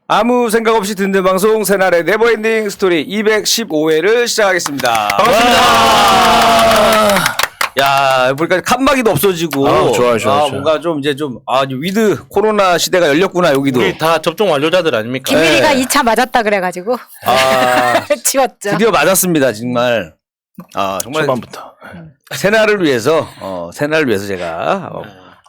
아무 생각 없이 듣는 방송 새날의 네버엔딩 스토리 215회를 시작하겠습니다. 반갑습니다. 야, 보니까 칸막이도 없어지고. 좋아요. 뭔가 좀 이제 좀, 위드 코로나 시대가 열렸구나, 여기도. 우리 다 접종 완료자들 아닙니까? 김일이가 2차 맞았다 그래가지고 지웠죠. 드디어 맞았습니다, 정말. 정말. 초반부터. 새날을 위해서 제가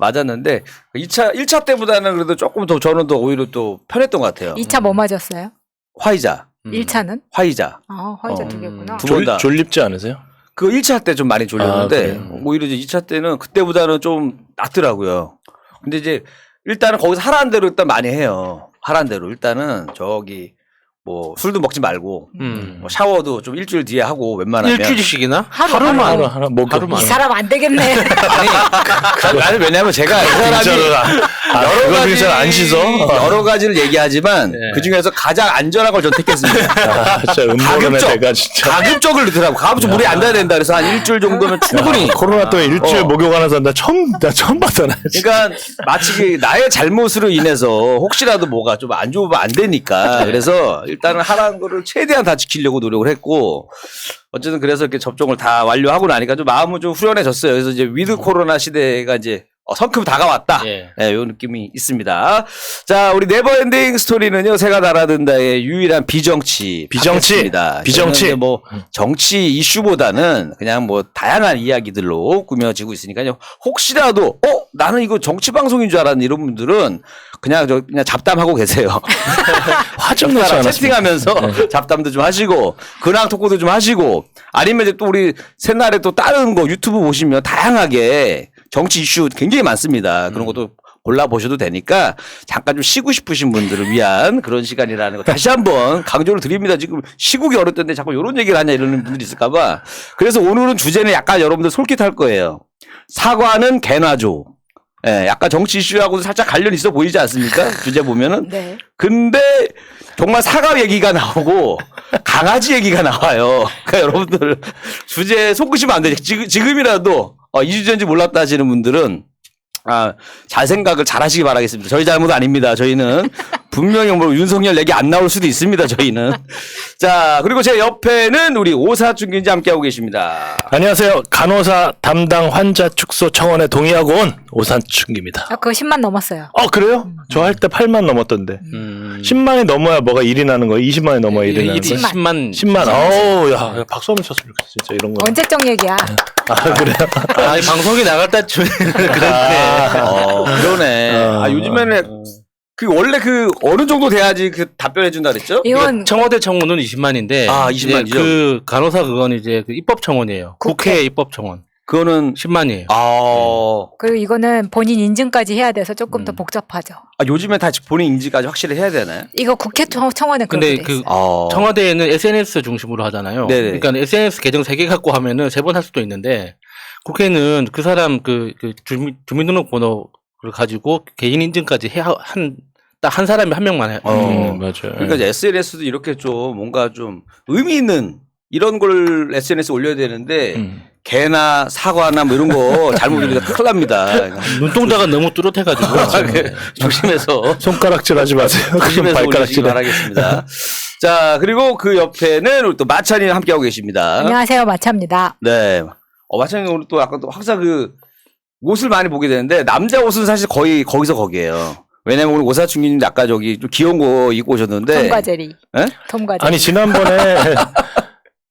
맞았는데, 1차 때보다는 그래도 조금 더 저는 더 오히려 또 편했던 것 같아요. 2차 뭐 맞았어요? 화이자. 1차는? 화이자. 화이자 2개구나. 두 번 다. 졸립지 않으세요? 그 1차 때 좀 많이 졸렸는데, 그래요? 오히려 이제 2차 때는 그때보다는 좀 낫더라고요. 근데 이제 일단은 거기서 하라는 대로 일단 많이 해요. 하라는 대로. 일단은 뭐 술도 먹지 말고, 뭐 샤워도 좀 일주일 뒤에 하고 웬만하면. 일주일씩이나? 하루만. 하루만. 이 사람 안 되겠네. 아니, 왜냐면 제가 이 사람이 여러 가지 안 씻어? 여러 가지를 얘기하지만 네. 그 중에서 가장 안전한 걸 전 택했습니다. 진짜 음모론의 대가 진짜. 가급적을 넣더라고. 가급적 물이 안 닿아야 된다. 그래서 한 일주일 정도면 충분히. 코로나 때문에 일주일 목욕하는 사람 나 처음 봤다. 나 진짜. 그러니까 마치 나의 잘못으로 인해서 혹시라도 뭐가 좀 안 좋으면 안 되니까. 그래서 일단은 하라는 거를 최대한 다 지키려고 노력을 했고, 어쨌든 그래서 이렇게 접종을 다 완료하고 나니까 좀 마음은 좀 후련해졌어요. 그래서 이제 위드 코로나 시대가 이제 성큼 다가왔다. 예. 네, 요 느낌이 있습니다. 자, 우리 네버엔딩 스토리는요, 새가 달아든다의 유일한 비정치. 팟캐스트입니다. 비정치. 저희는 이제 뭐 정치 이슈보다는 그냥 뭐 다양한 이야기들로 꾸며지고 있으니까요. 혹시라도 나는 이거 정치 방송인 줄 알았는 이런 분들은 그냥 잡담하고 계세요. 화정 나지 않았습니다. 채팅하면서 잡담도 좀 하시고 근황 토크도 좀 하시고, 아니면 이제 또 우리 새날에 또 다른 거 유튜브 보시면 다양하게 정치 이슈 굉장히 많습니다. 그런 것도 골라보셔도 되니까 잠깐 좀 쉬고 싶으신 분들을 위한 그런 시간이라는 거 다시 한번 강조를 드립니다. 지금 시국이 어렵던데 자꾸 이런 얘기를 하냐 이러는 분들이 있을까봐. 그래서 오늘은 주제는 약간 여러분들 솔깃할 거예요. 사과는 개나죠. 예, 약간 정치 이슈하고도 살짝 관련 있어 보이지 않습니까? 주제 보면은. 네. 근데 정말 사과 얘기가 나오고 강아지 얘기가 나와요. 그러니까 여러분들 주제에 속으시면 안 되죠. 지금이라도 이 주제인지 몰랐다 하시는 분들은 잘 생각을 잘 하시기 바라겠습니다. 저희 잘못 아닙니다. 저희는 분명히 뭐 윤석열 얘기 안 나올 수도 있습니다. 저희는. 자, 그리고 제 옆에는 우리 오사춘 기자 함께하고 계십니다. 안녕하세요. 간호사 담당 환자 축소 청원에 동의하고 온 오산춘기입니다. 그거 10만 넘었어요. 그래요? 저 할 때 8만 넘었던데. 10만이 넘어야 뭐가 일이 나는 거예요? 20만이 넘어야 일이 나는 거예요? 10만. 어우, 야, 박수 한번 쳤으면 좋겠어. 진짜 이런 거. 언제적 얘기야. 그래요? 아니, 방송이 나갈 때쯤에 그러네. 요즘에는 원래 어느 정도 돼야지 답변해 준다 그랬죠? 이건 청와대 청원은 20만인데 20만이죠? 그 간호사 그건 이제 그 입법 청원이에요. 국회 입법 청원. 그거는 10만이에요. 그리고 이거는 본인 인증까지 해야 돼서 조금 더 복잡하죠. 요즘에 다 본인 인지까지 확실히 해야 되나요? 이거 국회 청원은 근데 그렇게 돼 그 있어요. 청와대에는 SNS 중심으로 하잖아요. 네네. 그러니까 SNS 계정 3개 갖고 하면은 3번 할 수도 있는데, 국회는 그 사람 주민등록번호를 가지고 개인 인증까지 딱 한 사람이 한 명만 해요. 맞아요. 그러니까 이제 SNS도 이렇게 좀 뭔가 좀 의미 있는 이런 걸 SNS 에 올려야 되는데 개나 사과나 뭐 이런 거 잘못 올리면 큰일 납니다. 눈동자가 너무 뚜렷해가지고. 조심해서 손가락질 하지 마세요. 조심해서 올리시기 발가락질. 바라겠습니다. 자, 그리고 그 옆에는 우리 또 마찬이 함께하고 계십니다. 안녕하세요, 마차입니다. 네. 마찬이 오늘 또 아까 또 항상 옷을 많이 보게 되는데 남자 옷은 사실 거의 거기서 거기에요. 왜냐면 오늘 오사춘기님 아까 좀 귀여운 거 입고 오셨는데. 톰과 제리. 네? 톰과 제리. 아니, 지난번에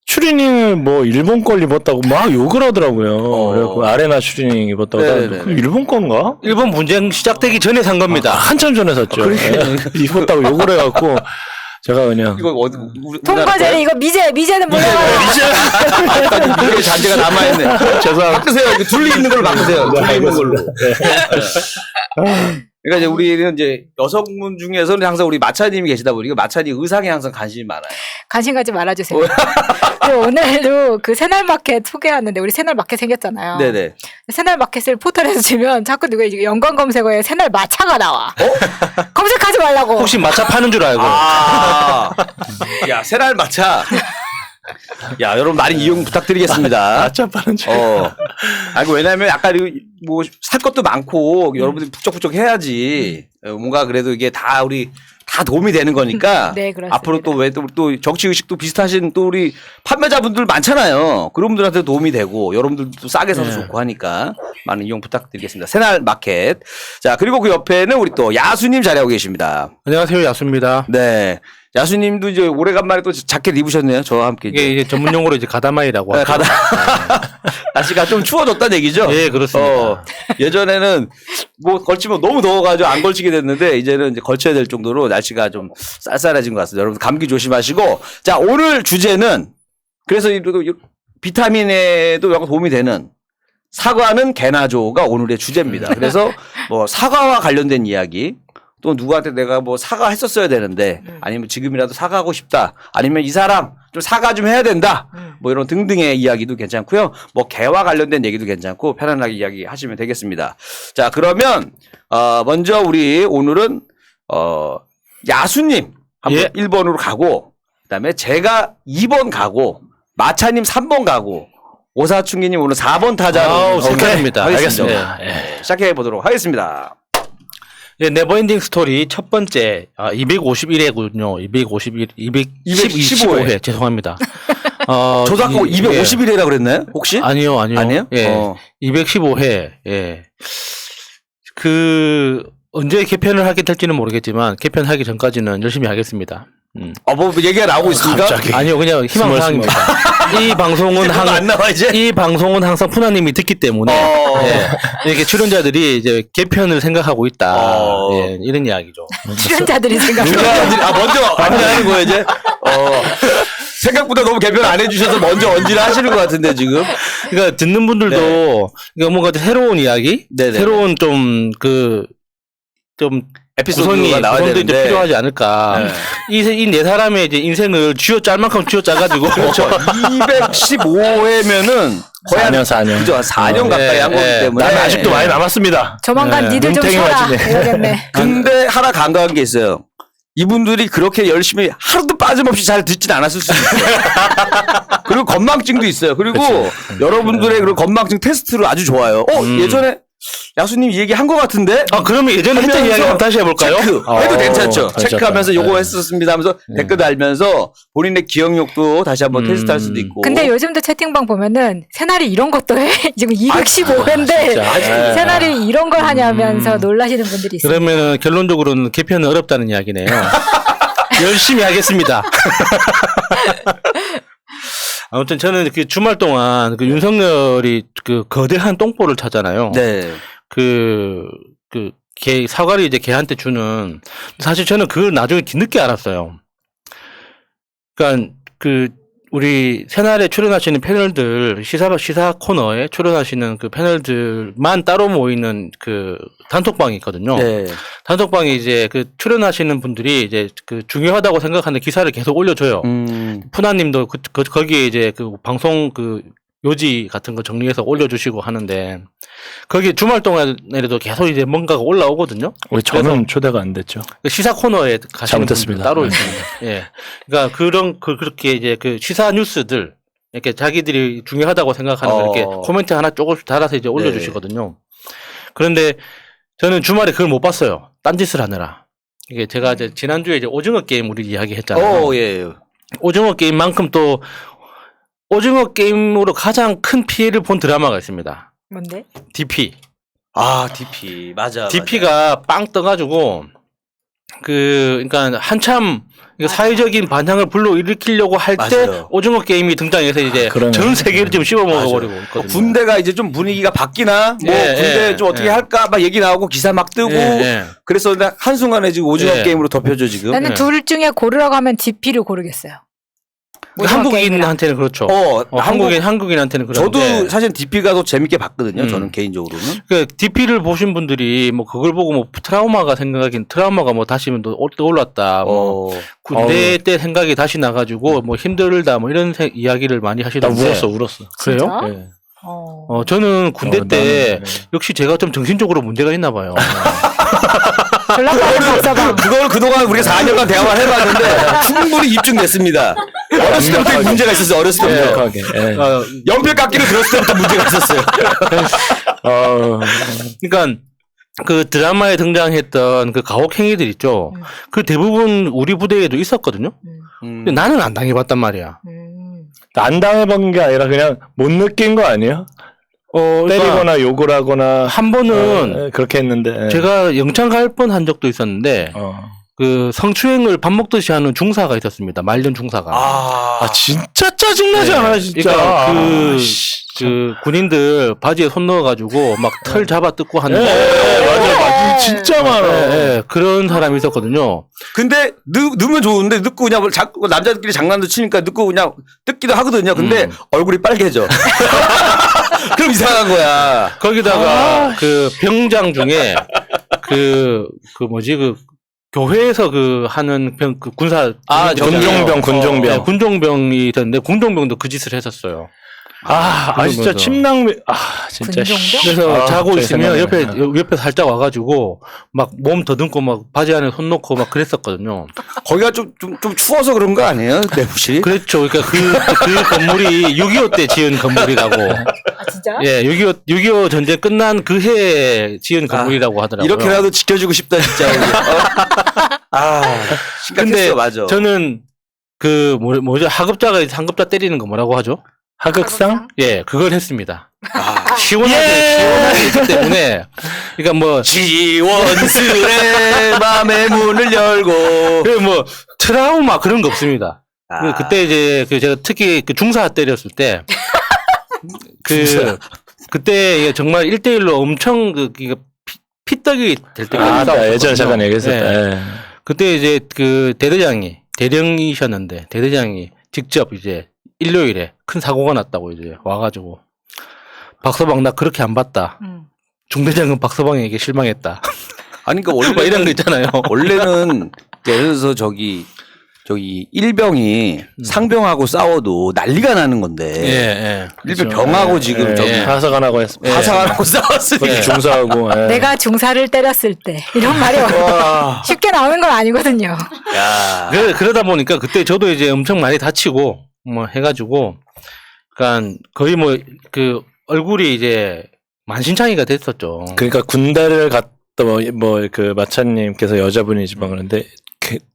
추리닝을 뭐 일본 걸 입었다고 막 욕을 하더라고요. 그래갖고 아레나 추리닝 입었다고. 네네네. 그 일본 건가? 일본 분쟁 시작되기 전에 산 겁니다. 한참 전에 샀죠. 네. 입었다고 욕을 해갖고 제가 그냥 이거 톰과 제리 이거 미제는 몰라요. 미제 잔재가 남아있네. 죄송합니다. 바꾸세요. 둘리 있는 걸로 바꾸세요. 둘리 있는 걸로. 그러니까 이제 우리는 이제 여성분 중에서는 항상 우리 마차님이 계시다 보니까 마차님 의상에 항상 관심이 많아요. 관심 가지 말아주세요. 그리고 오늘도 그 새날마켓 소개하는데 우리 새날마켓 생겼잖아요. 네네. 새날마켓을 포털에서 치면 자꾸 누가 이제 연관 검색어에 새날마차가 나와. 검색하지 말라고. 혹시 마차 파는 줄 알고. 야, 새날 마차. 야, 여러분 많이 이용 부탁드리겠습니다. 아차파는 줄. 왜냐면 약간 살 것도 많고 여러분들이 북적북적 해야지. 뭔가 그래도 이게 다 다 도움이 되는 거니까 네, 그렇습니다. 앞으로 또 왜 또 정치 의식도 비슷하신 또 우리 판매자분들 많잖아요. 그런 분들한테 도움이 되고 여러분들도 싸게 사서 좋고 하니까 많은 이용 부탁드리겠습니다. 새날 마켓. 자, 그리고 그 옆에는 우리 또 야수님 자리하고 계십니다. 안녕하세요, 야수입니다. 네. 야수님도 이제 오래간만에 또 자켓 입으셨네요. 저와 함께. 이게 이제 전문 용어로 이제 가다마이라고 네, 하죠. 날씨가 좀 추워졌다는 얘기죠? 예, 그렇습니다. 예전에는 뭐 걸치면 너무 더워가지고 안 걸치게 됐는데 이제는 이제 걸쳐야 될 정도로 날씨가 좀 쌀쌀해진 것 같습니다. 여러분 감기 조심하시고. 자, 오늘 주제는 그래서 이 비타민에도 약간 도움이 되는 사과는 개나조가 오늘의 주제입니다. 그래서 뭐 사과와 관련된 이야기 또 누구한테 내가 뭐 사과했었어야 되는데 아니면 지금이라도 사과하고 싶다 아니면 이 사람 좀 사과 좀 해야 된다 뭐 이런 등등의 이야기도 괜찮고요. 뭐 개와 관련된 얘기도 괜찮고 편안하게 이야기하시면 되겠습니다. 자, 그러면 먼저 우리 오늘은 야수님 한번 1번으로 가고 그다음에 제가 2번 가고 마차님 3번 가고 오사충기님 오늘 4번 타자로 축하드립니다. 하겠습니다. 네. 시작해 보도록 하겠습니다. 예, 네버엔딩 스토리 첫 번째 251회군요. 215회 죄송합니다. 저도 아까 251회라 그랬나요? 혹시? 아니요. 아니에요? 예. 215회. 예. 언제 개편을 하게 될지는 모르겠지만 개편하기 전까지는 열심히 하겠습니다. 뭐 얘기가 나오고 있습니까? 갑자기. 아니요, 그냥 희망사항입니다. 이 방송은 안 나와 이제. 이 방송은 항상 푸나님이 듣기 때문에 예, 이렇게 출연자들이 이제 개편을 생각하고 있다. 예, 이런 이야기죠. 출연자들이 생각해요. 먼저 하는 거예요 이제. 생각보다 너무 개편 안 해주셔서 먼저 언지를 하시는 것 같은데 지금. 그러니까 듣는 분들도 그러니까 뭔가 새로운 이야기, 네네. 새로운 좀 에피소드가 나와야 구성도 되는데. 이제 필요하지 않을까. 이 네 사람의 이제 인생을 짤 만큼 쥐어짜가지고. 그렇죠. 215회면은 거의 4년. 그죠. 4년 가까이 한 거기 때문에. 나는 아직도 많이 남았습니다. 조만간 니들 좀 눈탱이 쉬어라. 맞이네. 이러겠네. 근데 하나 간과한 게 있어요. 이분들이 그렇게 열심히 하루도 빠짐없이 잘 듣진 않았을 수도 있어요. 그리고 건망증도 있어요. 그리고 여러분들의 그런 건망증 테스트로 아주 좋아요. 예전에 야수님 이 얘기 한 것 같은데? 그러면 예전에 했던 이야기 한번 다시 해볼까요? 체크 해도 괜찮죠. 괜찮다. 체크하면서 요거 했었습니다 하면서 댓글 달면서 본인의 기억력도 다시 한번 테스트할 수도 있고. 근데 요즘도 채팅방 보면은 새날이 이런 것도 해. 지금 215회인데 진짜. 새날이 이런 걸 하냐면서 놀라시는 분들이 있어요. 그러면 결론적으로는 개편은 어렵다는 이야기네요. 열심히 하겠습니다. 아무튼 저는 그 주말 동안 그 윤석열이 그 거대한 똥볼을 차잖아요. 네. 사과를 이제 걔한테 주는, 사실 저는 그걸 나중에 뒤늦게 알았어요. 그러니까 우리 새날에 출연하시는 패널들, 시사 코너에 출연하시는 그 패널들만 따로 모이는 그 단톡방이 있거든요. 네. 단톡방에 이제 그 출연하시는 분들이 이제 그 중요하다고 생각하는 기사를 계속 올려줘요. 푸나님도 거기에 이제 그 방송 요지 같은 거 정리해서 올려주시고 하는데, 거기 주말 동안에도 계속 이제 뭔가가 올라오거든요. 저는 초대가 안 됐죠. 시사 코너에 가시는 분들 잘못했습니다. 따로 있습니다. 예. 그러니까 그렇게 이제 그 시사 뉴스들, 이렇게 자기들이 중요하다고 생각하는 거 이렇게 코멘트 하나 조금씩 달아서 이제 올려주시거든요. 그런데 저는 주말에 그걸 못 봤어요. 딴짓을 하느라. 이게 제가 이제 지난주에 이제 오징어 게임 우리 이야기 했잖아요. 예. 오징어 게임만큼 또 오징어 게임으로 가장 큰 피해를 본 드라마가 있습니다. 뭔데? DP. DP. 맞아. DP가 빵 떠가지고, 그러니까 한참 사회적인 반향을 불러일으키려고 할 때 맞아요. 오징어 게임이 등장해서 이제 그러네. 전 세계를 지금 씹어먹어버리고 있거든요. 군대가 이제 좀 분위기가 바뀌나? 군대 좀 어떻게 할까? 막 얘기 나오고 기사 막 뜨고. 그래서 한순간에 지금 오징어 게임으로 덮여져 지금. 나는 둘 중에 고르라고 하면 DP를 고르겠어요. 한국인한테는 그렇죠. 한국인한테는 그렇죠. 저도 사실 DP가 더 재밌게 봤거든요. 저는 개인적으로는. 그 DP를 보신 분들이 뭐 그걸 보고 뭐 트라우마가 뭐 다시 또 떠올랐다. 뭐 군대 때 생각이 다시 나가지고 뭐 힘들다 뭐 이런 이야기를 많이 하시던데. 나 울었어. 그래요? 진짜? 네. 저는 군대 때 역시 제가 좀 정신적으로 문제가 있나 봐요. 그걸 그동안 우리가 4년간 대화를 해봤는데 충분히 입증됐습니다. 어렸을 때부터 문제가 있었어요. 어렸을 때부터. 연필 깎기를 들었을 때부터 문제가 있었어요. 그러니까 그 드라마에 등장했던 그 가혹 행위들 있죠. 그 대부분 우리 부대에도 있었거든요. 근데 나는 안 당해봤단 말이야. 안 당해본 게 아니라 그냥 못 느낀 거 아니에요? 때리거나 욕을 하거나 한 번은 그렇게 했는데 제가 영창 갈 뻔한 적도 있었는데 그 성추행을 밥 먹듯이 하는 중사가 있었습니다. 말년 중사가. 아 진짜 짜증나잖아 진짜. 그러니까 그 군인들 바지에 손 넣어가지고 막 털 잡아 뜯고 하는. 맞아 진짜 많아. 그런 사람이 있었거든요. 근데 넣으면 좋은데 넣고 그냥 자꾸 남자들끼리 장난도 치니까 넣고 그냥 뜯기도 하거든요. 근데 얼굴이 빨개져. 그럼 이상한 거야. 거기다가 그 병장 중에 그 교회에서 그 하는 그 군사 군종병 네, 군종병이 있었는데 군종병도 그 짓을 했었어요. 진짜 침낭 진짜 그래서 자고 있으면 생각나네. 옆에 살짝 와가지고 막 몸 더듬고 막 바지 안에 손 넣고 막 그랬었거든요. 거기가 좀 추워서 그런 거 아니에요? 내부실이? 그렇죠. 그러니까 그 건물이 6.25 때 지은 건물이라고. 진짜? 예, 6.25 전쟁 끝난 그 해에 지은 건물이라고 하더라고요. 이렇게라도 지켜주고 싶다 진짜. 근데 맞아. 저는 그 뭐죠? 하급자가 상급자 때리는 거 뭐라고 하죠? 하극상? 예, 그걸 했습니다. 시원하게 했기 때문에. 그러니까 뭐. 지원스레 맘의 문을 열고. 그 뭐, 트라우마 그런 거 없습니다. 그때 이제 제가 특히 그 중사 때렸을 때. 그때 정말 1대1로 엄청 피떡이 될 때가 예전에 잠깐 얘기했었다. 네. 그때 이제 그 대령이셨는데 대대장이 직접 이제 일요일에 큰 사고가 났다고 이제 와가지고 박서방 나 그렇게 안 봤다. 중대장은 박서방에게 실망했다. 아니 그러니까 원래 이런 거 있잖아요. 원래는 예를 들어서 저기 일병이 상병하고 싸워도 난리가 나는 건데 일병 병하고 지금 저기 하사관하고 했습니다. 하사관하고 싸웠으니까 중사하고 내가 중사를 때렸을 때 이런 말이 쉽게 나오는 건 아니거든요. 그러다 보니까 그때 저도 이제 엄청 많이 다치고 뭐 해가지고 그러니까 거의 뭐 그 얼굴이 이제 만신창이가 됐었죠. 그러니까 군대를 갔다 그 마차님께서 여자분이지만 그런데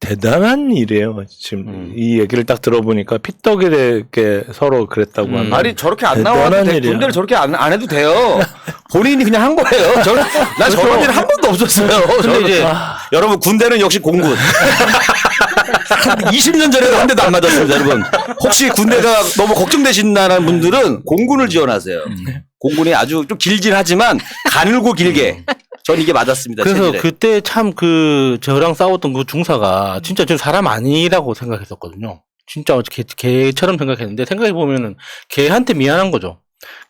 대단한 일이에요. 지금 이 얘기를 딱 들어보니까 피떡이게 서로 그랬다고 하는. 아니 저렇게 안 나와도 돼. 군대를 저렇게 안 해도 돼요. 본인이 그냥 한 거예요. 난 저런 일은 한 번도 없었어요. 근데 이제 여러분 군대는 역시 공군. 20년 전에도 한 대도 안 맞았습니다, 여러분. 혹시 군대가 너무 걱정되신다는 분들은 공군을 지원하세요. 공군이 아주 좀 길긴 하지만 가늘고 길게. 전 이게 맞았습니다. 그래서 체질에. 그때 참 저랑 싸웠던 그 중사가 진짜 저 사람 아니라고 생각했었거든요. 진짜 개처럼 생각했는데 생각해보면은 개한테 미안한 거죠.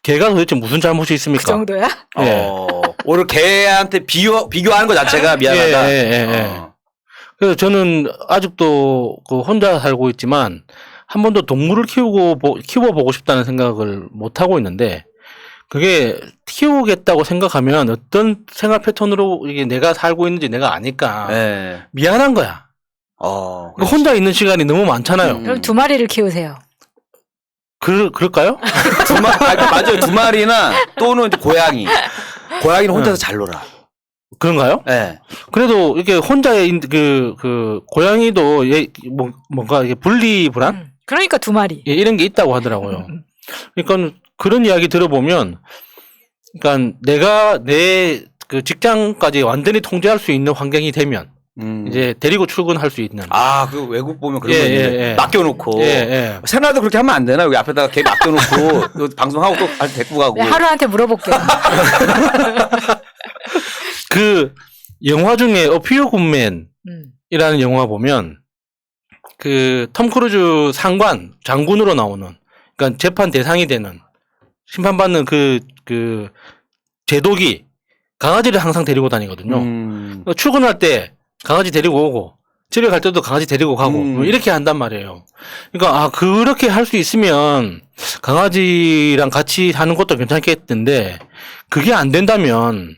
개가 도대체 무슨 잘못이 있습니까? 그 정도야? 오늘 개한테 비교하는 것 자체가 미안하다. 그래서 저는 아직도 혼자 살고 있지만 한 번도 동물을 키워보고 싶다는 생각을 못 하고 있는데 그게 키우겠다고 생각하면 어떤 생활 패턴으로 이게 내가 살고 있는지 내가 아니까 미안한 거야. 혼자 있는 시간이 너무 많잖아요. 그럼 2마리를 키우세요. 그럴까요? 맞아요. 2마리나 또는 이제 고양이. 고양이는 혼자서 잘 놀아. 그런가요? 네. 그래도 이렇게 혼자의 고양이도 뭔가 이게 분리불안? 그러니까 2마리. 이런 게 있다고 하더라고요. 그러니까 그런 이야기 들어보면, 그러니까 내가 내 그 직장까지 완전히 통제할 수 있는 환경이 되면, 이제 데리고 출근할 수 있는. 그 외국 보면 그런 거 있는데 맡겨놓고. 새날도 그렇게 하면 안 되나? 여기 앞에다가 개 맡겨놓고 방송하고 또 데리고 가고. 네, 하루한테 물어볼게요. 그 영화 중에 A Few Good Men이라는 영화 보면 그 톰 크루즈 장군으로 나오는, 그러니까 재판 대상이 되는 심판받는 그 제독이 강아지를 항상 데리고 다니거든요. 출근할 때 강아지 데리고 오고 집에 갈 때도 강아지 데리고 가고 뭐 이렇게 한단 말이에요. 그러니까 그렇게 할 수 있으면 강아지랑 같이 사는 것도 괜찮겠던데 그게 안 된다면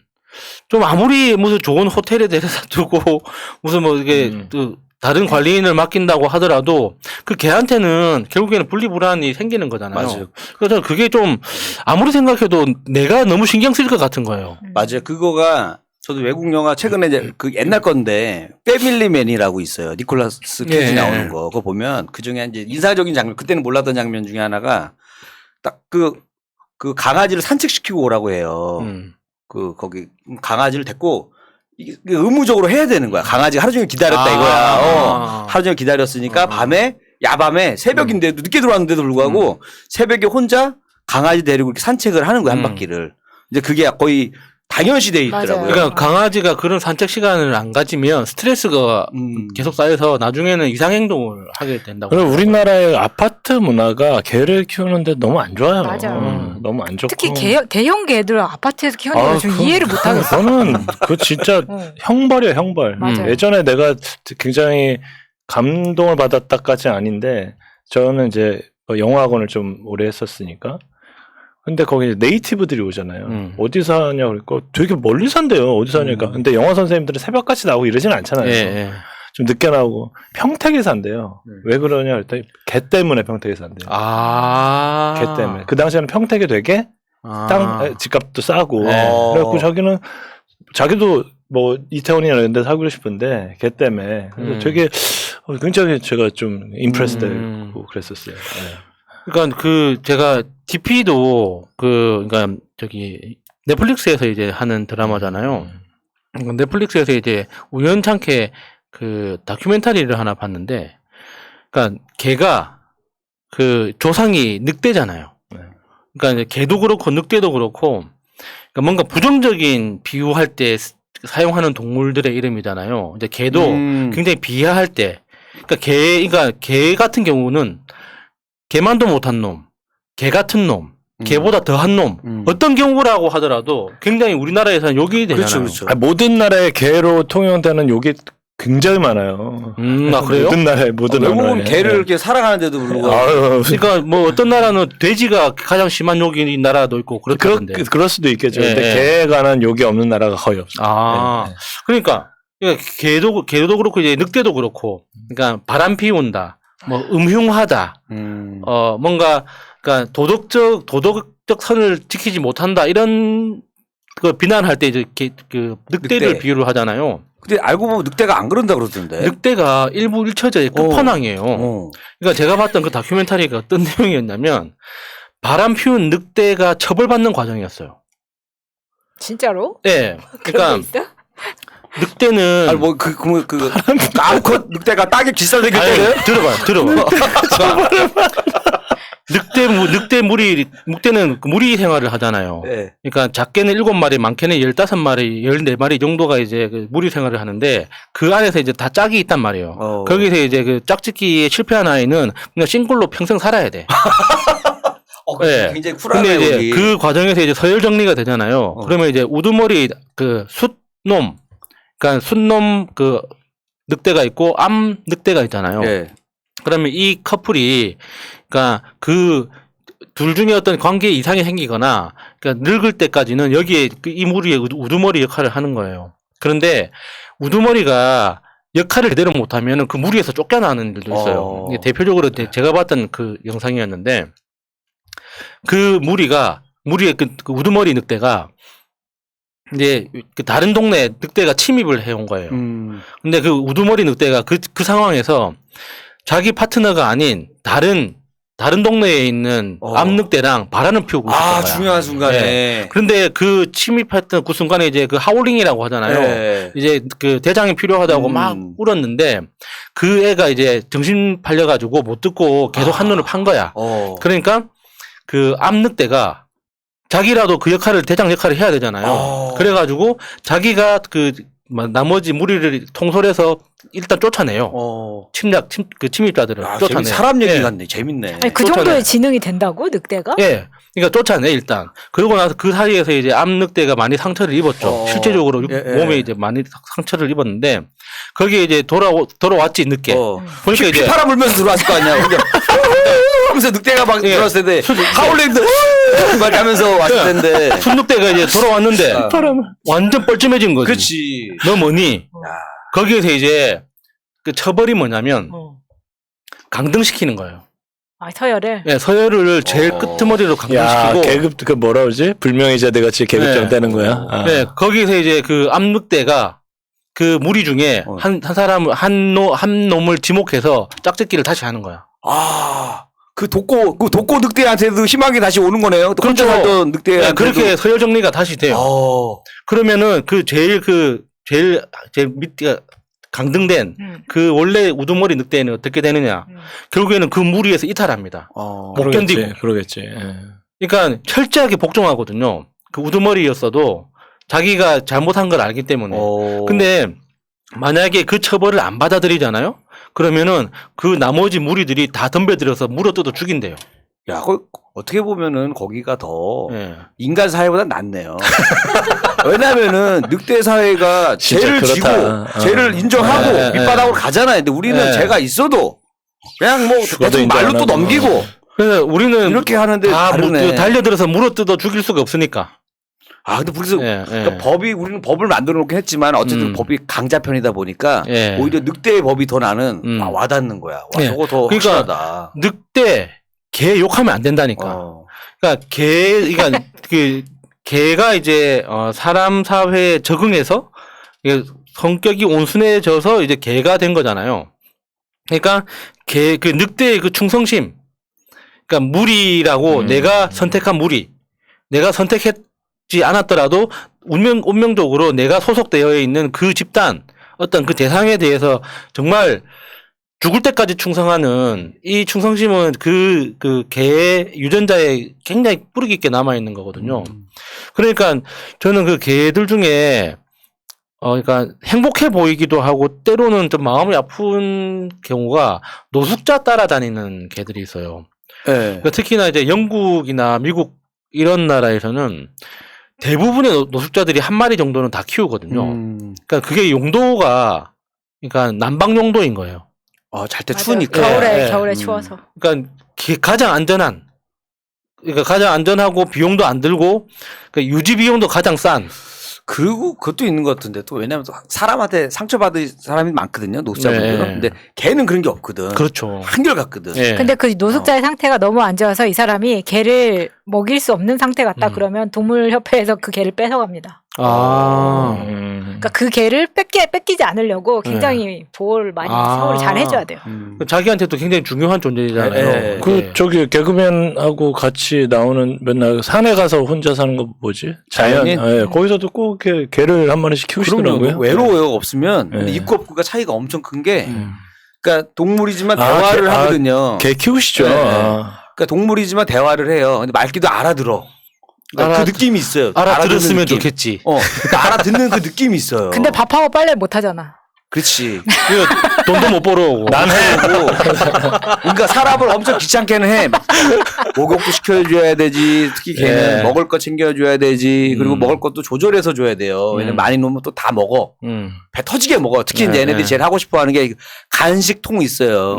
좀 아무리 무슨 좋은 호텔에 데려다 두고 무슨 뭐 이게 다른 관리인을 맡긴다고 하더라도 그 개한테는 결국에는 분리불안이 생기는 거잖아요. 맞아요. 그래서 그게 좀 아무리 생각해도 내가 너무 신경 쓸 것 같은 거예요. 맞아요. 그거가 저도 외국 영화 최근에 이제 그 옛날 건데 패밀리맨이라고 있어요. 니콜라스 케이지 예. 나오는 거. 그거 보면 그 중에 이제 인상적인 장면, 그때는 몰랐던 장면 중에 하나가 딱 그 강아지를 산책시키고 오라고 해요. 거기 강아지를 데리고 이게 의무적으로 해야 되는 거야. 강아지가 하루 종일 기다렸다 이거야. 하루 종일 기다렸으니까 야밤에 새벽인데도 늦게 들어왔는데도 불구하고 새벽에 혼자 강아지 데리고 이렇게 산책을 하는 거야, 한 바퀴를. 이제 그게 거의 당연시 돼 있더라고요. 맞아요. 그러니까 강아지가 그런 산책 시간을 안 가지면 스트레스가 계속 쌓여서 나중에는 이상행동을 하게 된다고. 그리고 우리나라의 아파트 문화가 개를 키우는데 너무 안 좋아요. 맞아요. 너무 안 좋고. 특히 대형 개들 아파트에서 키우는 거 좀 이해를 못 하겠어. 저는 그 진짜 형벌이에요, 형벌. 맞아요. 예전에 내가 굉장히 감동을 받았다까지 아닌데 저는 이제 영어학원을 좀 오래 했었으니까. 근데 거기 네이티브들이 오잖아요. 어디서 하냐 그러니까 되게 멀리 산대요. 어디서 하냐니까. 근데 영어 선생님들은 새벽같이 나오고 이러진 않잖아요. 예. 좀 늦게 나오고 평택에 산대요. 왜 그러냐 그랬더니 개 때문에 평택에 산대요. 개 때문에. 그 당시에는 평택에 되게 땅 집값도 싸고 그래갖고 자기도 뭐 이태원이나 이런 데 사고 싶은데 개 때문에 그래서 되게 굉장히 제가 좀 임프레스 되고 그랬었어요. 네. 그러니까 제가 DP도 그러니까 저기 넷플릭스에서 이제 하는 드라마잖아요. 그러니까 넷플릭스에서 이제 우연찮게 그 다큐멘터리를 하나 봤는데, 그러니까 개가 그 조상이 늑대잖아요. 그러니까 이제 개도 그렇고 늑대도 그렇고, 그러니까 뭔가 부정적인 비유할 때 사용하는 동물들의 이름이잖아요. 이제 개도 굉장히 비하할 때, 그러니까 개 같은 경우는 개만도 못한 놈, 개 같은 놈, 개보다 더한 놈, 어떤 경우라고 하더라도 굉장히 우리나라에서는 욕이 되잖아요. 그렇죠. 모든 나라의 개로 통용되는 욕이 굉장히 많아요. 그래요? 모든 외국은 나라에. 개를 이렇게 사랑하는데도 불구하고. 그러니까 뭐 어떤 나라는 돼지가 가장 심한 욕인 나라도 있고 그렇던데. 그럴 수도 있겠죠. 예, 근데 예. 개에 관한 욕이 없는 나라가 거의 없어요. 네. 그러니까 개도 그렇고 이제 늑대도 그렇고, 그러니까 바람 피운다, 뭐 음흉하다, 뭔가 그러니까 도덕적 선을 지키지 못한다 이런 그 비난할 때 이제 그 늑대를 늑대. 비유를 하잖아요. 근데 알고 보면 늑대가 안 그런다 그러던데. 늑대가 일부 일처제의 끝판왕이에요. 그러니까 제가 봤던 그 다큐멘터리가 어떤 내용이었냐면 바람 피운 늑대가 처벌받는 과정이었어요. 진짜로? 네. 그런 게 그러니까 있어? 늑대는 아니 암컷 늑대가 딱이 기살되기 때문에. 들어봐. 늑대는 무리 생활을 하잖아요. 네. 그러니까 작게는 7마리, 많게는 15마리, 14마리 정도가 이제 그 무리 생활을 하는데 그 안에서 이제 다 짝이 있단 말이에요. 거기서 이제 그 짝짓기에 실패한 아이는 그냥 싱글로 평생 살아야 돼. 네. 굉장히 쿨하네. 근데 이제 여기. 그 과정에서 이제 서열 정리가 되잖아요. 그러면 이제 우두머리 그 숫놈, 그러니까 숫놈 그 늑대가 있고 암 늑대가 있잖아요. 예. 그러면 이 커플이, 그러니까 그 둘 중에 어떤 관계에 이상이 생기거나, 그러니까 늙을 때까지는 여기에 이 무리의 우두머리 역할을 하는 거예요. 그런데 우두머리가 역할을 제대로 못하면 그 무리에서 쫓겨나는 일도 있어요. 이게 대표적으로 제가 봤던 그 영상이었는데, 그 무리의 그 우두머리 늑대가 이제 그 다른 동네 늑대가 침입을 해온 거예요. 근데 그 우두머리 늑대가 그 상황에서 자기 파트너가 아닌 다른 동네에 있는 암늑대랑 바람을 피우고 있었던 거야. 중요한 순간에. 네. 그런데 그 침입했던 그 순간에 이제 그 하울링이라고 하잖아요. 네. 이제 그 대장이 필요하다고 막 울었는데 그 애가 이제 정신 팔려가지고 못 듣고 계속 한눈을 판 거야. 그러니까 그 암늑대가 자기라도 그 대장 역할을 해야 되잖아요. 그래가지고 자기가 그 나머지 무리를 통솔해서 일단 쫓아내요. 침입자들을 쫓아내. 사람 얘기 같네. 재밌네. 아니, 그 정도의 지능이 된다고 늑대가? 예. 그러니까 쫓아내 일단. 그러고 나서 그 사이에서 이제 암늑대가 많이 상처를 입었죠. 실제적으로 몸에 이제 많이 상처를 입었는데 거기에 이제 돌아왔지 늦게. 보니까 이제 휘파람 불면서 들어왔을 거 아니야. 하면서 늑대가 막 들어왔을 텐데 하울링도 막 하면서 왔을 텐데 순늑대가 이제 돌아왔는데 완전 뻘쭘해진 거지. 그렇지. 너 뭐니? 거기에서 이제 그 처벌이 뭐냐면 강등시키는 거예요. 아, 서열을. 예, 서열을 제일 끄트머리로 야, 강조시키고. 계급 그 뭐라 그러지? 불명예 자대 같이 계급장 네. 떼는 거야. 아. 네, 거기서 이제 그 암늑대가 그 무리 중에 한 사람, 한 놈을 지목해서 짝짓기를 다시 하는 거야. 그 독고 늑대한테도 희망이 다시 오는 거네요. 또 혼자 살던 늑대한테도. 네, 그렇게 서열 정리가 다시 돼요. 그러면은 제일 밑에 강등된 그 원래 우두머리 늑대는 어떻게 되느냐. 결국에는 그 무리에서 이탈합니다. 못 견디고. 그러겠지. 예. 그러니까 철저하게 복종하거든요. 그 우두머리였어도 자기가 잘못한 걸 알기 때문에. 근데 만약에 그 처벌을 안 받아들이잖아요? 그러면은 그 나머지 무리들이 다 덤벼들어서 물어뜯어 죽인대요. 야, 어떻게 보면은 거기가 더 예. 인간 사회보다 낫네요. 왜냐면은 늑대 사회가 죄를 지고 죄를 인정하고 네, 밑바닥으로 가잖아요. 근데 우리는 네. 죄가 있어도 그냥 뭐 죽어도 대충 말로 또 인정 안 하고. 넘기고 그래서 우리는 이렇게 하는데 다 다르네. 달려들어서 물어뜯어 죽일 수가 없으니까. 근데 그래서 예, 예. 그러니까 우리는 법을 만들어 놓긴 했지만 어쨌든 법이 강자편이다 보니까 예. 오히려 늑대의 법이 더 나는 와닿는 거야. 와, 예. 저거 더 그러니까 확실하다. 늑대, 개 욕하면 안 된다니까. 그러니까 그러니까 그 개가 이제 사람 사회에 적응해서 이게 성격이 온순해져서 이제 개가 된 거잖아요. 그러니까 그 늑대의 그 충성심, 그러니까 무리라고 내가 선택한 무리, 내가 선택했지 않았더라도 운명적으로 내가 소속되어 있는 그 집단, 어떤 그 대상에 대해서 정말 죽을 때까지 충성하는 이 충성심은 그 개의 유전자에 굉장히 뿌리 깊게 남아 있는 거거든요. 그러니까 저는 그 개들 중에 그러니까 행복해 보이기도 하고 때로는 좀 마음이 아픈 경우가 노숙자 따라다니는 개들이 있어요. 네. 그러니까 특히나 이제 영국이나 미국 이런 나라에서는 대부분의 노숙자들이 한 마리 정도는 다 키우거든요. 그러니까 그게 용도가 그러니까 난방 용도인 거예요. 잘 때 맞아요. 추우니까. 겨울에 추워서. 그러니까 가장 안전한, 그러니까 가장 안전하고 비용도 안 들고 그러니까 유지 비용도 가장 싼. 그리고 그것도 있는 것 같은데 또 왜냐면 또 사람한테 상처받을 사람이 많거든요. 노숙자분들은. 네. 근데 걔는 그런 게 없거든. 그렇죠. 한결같거든. 예. 근데 그 노숙자의 상태가 너무 안 좋아서 이 사람이 개를 먹일 수 없는 상태 같다 그러면 동물협회에서 그 개를 뺏어갑니다. 그러니까 그 개를 뺏기지 않으려고 굉장히 보호를 많이 서울을 잘 해줘야 돼요. 자기한테도 굉장히 중요한 존재잖아요. 네. 그 저기 개그맨하고 같이 나오는 맨날 산에 가서 혼자 사는 거 뭐지? 자연. 예, 거기서도 꼭 이렇게 개를 한 마리씩 키우시더라고요. 그럼요. 외로워요. 없으면. 네. 근데 입구 없구가 차이가 엄청 큰 게 그러니까 동물이지만 대화를 하거든요. 개 키우시죠. 네. 그러니까 동물이지만 대화를 해요. 근데 말귀도 알아들어. 그러니까 그 느낌이 있어요. 알아들었으면 느낌. 좋겠지. 그러니까 알아듣는 그 느낌이 있어요. 근데 밥하고 빨래 못 하잖아. 그렇지. 돈도 못 벌어오고. 난 해고. 그러니까 사람을 엄청 귀찮게는 해. 막 목욕도 시켜줘야 되지. 특히 걔는 예. 먹을 거 챙겨줘야 되지. 그리고 먹을 것도 조절해서 줘야 돼요. 왜냐면 많이 놓으면 또 다 먹어. 배 터지게 먹어. 특히 이제 얘네들이 제일 하고 싶어 하는 게 간식통 있어요.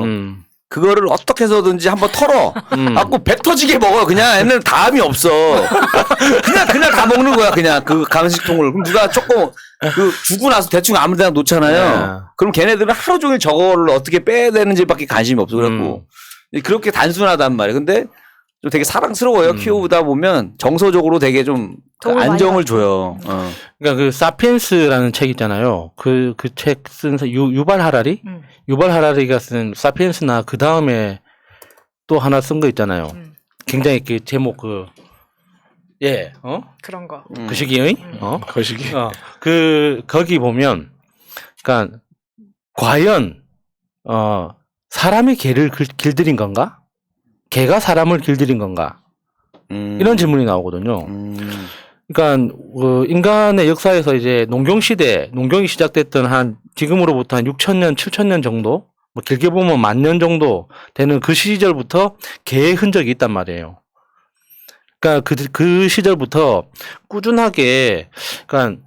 그거를 어떻게 해서든지 한번 털어. 갖고 배 터지게 먹어요. 그냥 얘네는 다음이 없어. 그냥 다 먹는 거야. 그냥 그 간식통을. 그럼 누가 조금 주고 나서 대충 아무 데나 놓잖아요. 그럼 걔네들은 하루 종일 저거를 어떻게 빼야 되는지밖에 관심이 없어. 그래갖고 그렇게 단순하단 말이에요. 근데 좀 되게 사랑스러워요. 키우다 보면 정서적으로 되게 좀 안정을 줘요. 그러니까 그 사피엔스라는 책 있잖아요. 그 책 쓴 유발 하라리? 유발 하라리가 쓴 사피엔스나 그 다음에 또 하나 쓴 거 있잖아요. 굉장히 그 제목 그런 거. 그 시기의 그 시기. 거기 보면 그러니까 과연 사람이 개를 길들인 건가? 개가 사람을 길들인 건가? 이런 질문이 나오거든요. 그러니까 인간의 역사에서 이제 농경이 시작됐던 한 지금으로부터 한 6,000년, 7,000년 정도, 뭐 길게 보면 10,000년 정도 되는 그 시절부터 개의 흔적이 있단 말이에요. 그러니까 그 시절부터 꾸준하게, 그러니까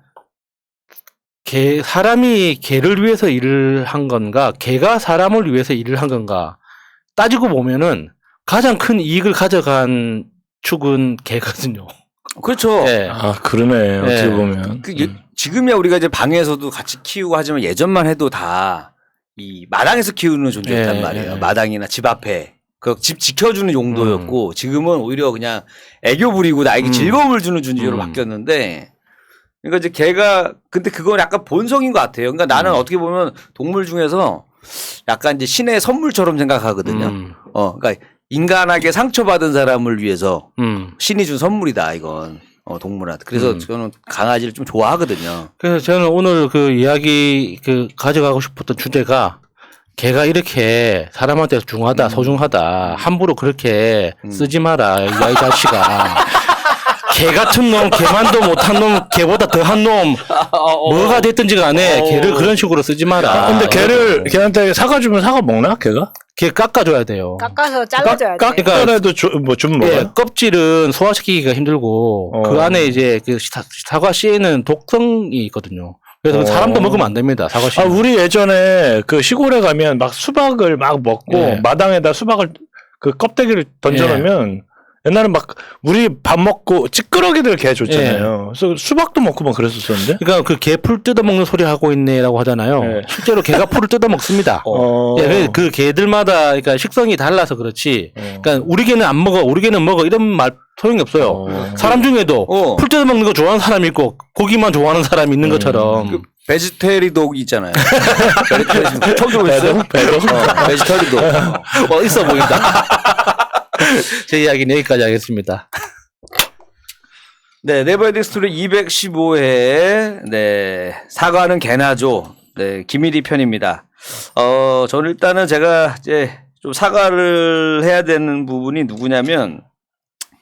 사람이 개를 위해서 일을 한 건가, 개가 사람을 위해서 일을 한 건가 따지고 보면은 가장 큰 이익을 가져간 축은 개거든요. 그렇죠. 네. 그러네. 어떻게 보면. 지금이야 우리가 이제 방에서도 같이 키우고 하지만 예전만 해도 다 이 마당에서 키우는 존재였단 말이에요. 마당이나 집 앞에. 그 집 지켜주는 용도였고 지금은 오히려 그냥 애교 부리고 나에게 즐거움을 주는 존재로 바뀌었는데 그러니까 이제 걔가 근데 그건 약간 본성인 것 같아요. 그러니까 나는 어떻게 보면 동물 중에서 약간 이제 신의 선물처럼 생각하거든요. 그러니까 인간에게 상처받은 사람을 위해서 신이 준 선물이다 이건 동물한테. 그래서 저는 강아지를 좀 좋아하거든요. 그래서 저는 오늘 그 이야기 그 가져가고 싶었던 주제가 걔가 이렇게 사람한테 중하다, 소중하다, 함부로 그렇게 쓰지 마라, 이 자식아. 개 같은 놈, 개만도 못한 놈, 개보다 더한 놈, 뭐가 됐든지 간에 걔를 그런 식으로 쓰지 마라. 근데 걔한테 사과 주면 사과 먹나? 걔가? 걔 깎아줘야 돼요. 깎아서 잘라줘야 돼. 깎더라도 뭐 좀 먹어요? 예, 껍질은 소화시키기가 힘들고 그 안에 이제 그 사과 씨에는 독성이 있거든요. 그래서 사람도 먹으면 안 됩니다. 사과 씨. 우리 예전에 그 시골에 가면 막 수박을 막 먹고 마당에다 수박을 그 껍데기를 던져놓으면 옛날에 막 우리 밥 먹고 찌끄러기들 개 줬잖아요. 그래서 수박도 먹고 막 그랬었었는데. 그러니까 그 개 풀 뜯어먹는 소리 하고 있네라고 하잖아요. 실제로 개가 풀을 뜯어먹습니다. 그 개들마다 그러니까 식성이 달라서 그렇지. 그러니까 우리 개는 안 먹어, 우리 개는 먹어 이런 말 소용이 없어요. 사람 중에도 풀 뜯어먹는 거 좋아하는 사람이 있고 고기만 좋아하는 사람이 있는 것처럼. 그 베지테리 독 있잖아요. 처음 들어보셨어요? 베지테리 독. 있어 보인다. 제 이야기는 여기까지 하겠습니다. 네, 네버엔딩 스토리 215회, 네, 사과는 개나죠. 네, 김일희 편입니다. 저는 일단은 제가 이제 좀 사과를 해야 되는 부분이 누구냐면,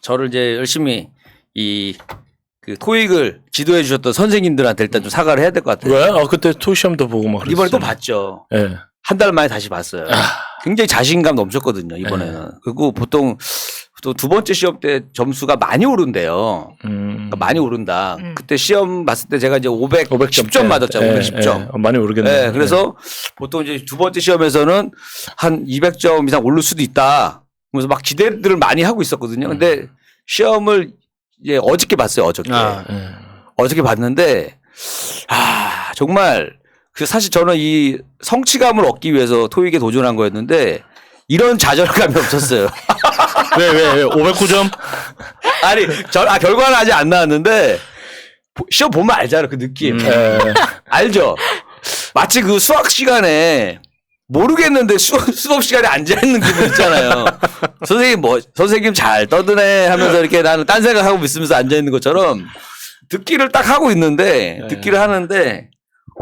저를 이제 열심히 그 토익을 지도해 주셨던 선생님들한테 일단 좀 사과를 해야 될 것 같아요. 왜? 그때 토시험도 보고 막 그랬어요. 이번에 또 봤죠. 네. 한 달 만에 다시 봤어요. 굉장히 자신감 넘쳤거든요, 이번에는. 그리고 보통 또 두 번째 시험 때 점수가 많이 오른대요. 그러니까 많이 오른다. 그때 시험 봤을 때 제가 이제 510점 맞았잖아요. 510점. 많이 오르겠네요. 네, 그래서 보통 이제 두 번째 시험에서는 한 200점 이상 오를 수도 있다. 그래서 막 기대들을 많이 하고 있었거든요. 근데 시험을 이제 어저께 봤어요, 어저께. 어저께 봤는데, 정말 사실 저는 이 성취감을 얻기 위해서 토익에 도전한 거였는데 이런 좌절감이 없었어요. 왜 509점? 아니 결과는 아직 안 나왔는데 시험 보면 알잖아요, 그 느낌. 알죠? 마치 그 수학 시간에 모르겠는데 수업 시간에 앉아 있는 기분 있잖아요. 선생님 잘 떠드네 하면서 이렇게 나는 딴 생각하고 있으면서 앉아 있는 것처럼 듣기를 딱 하고 있는데 듣기를 하는데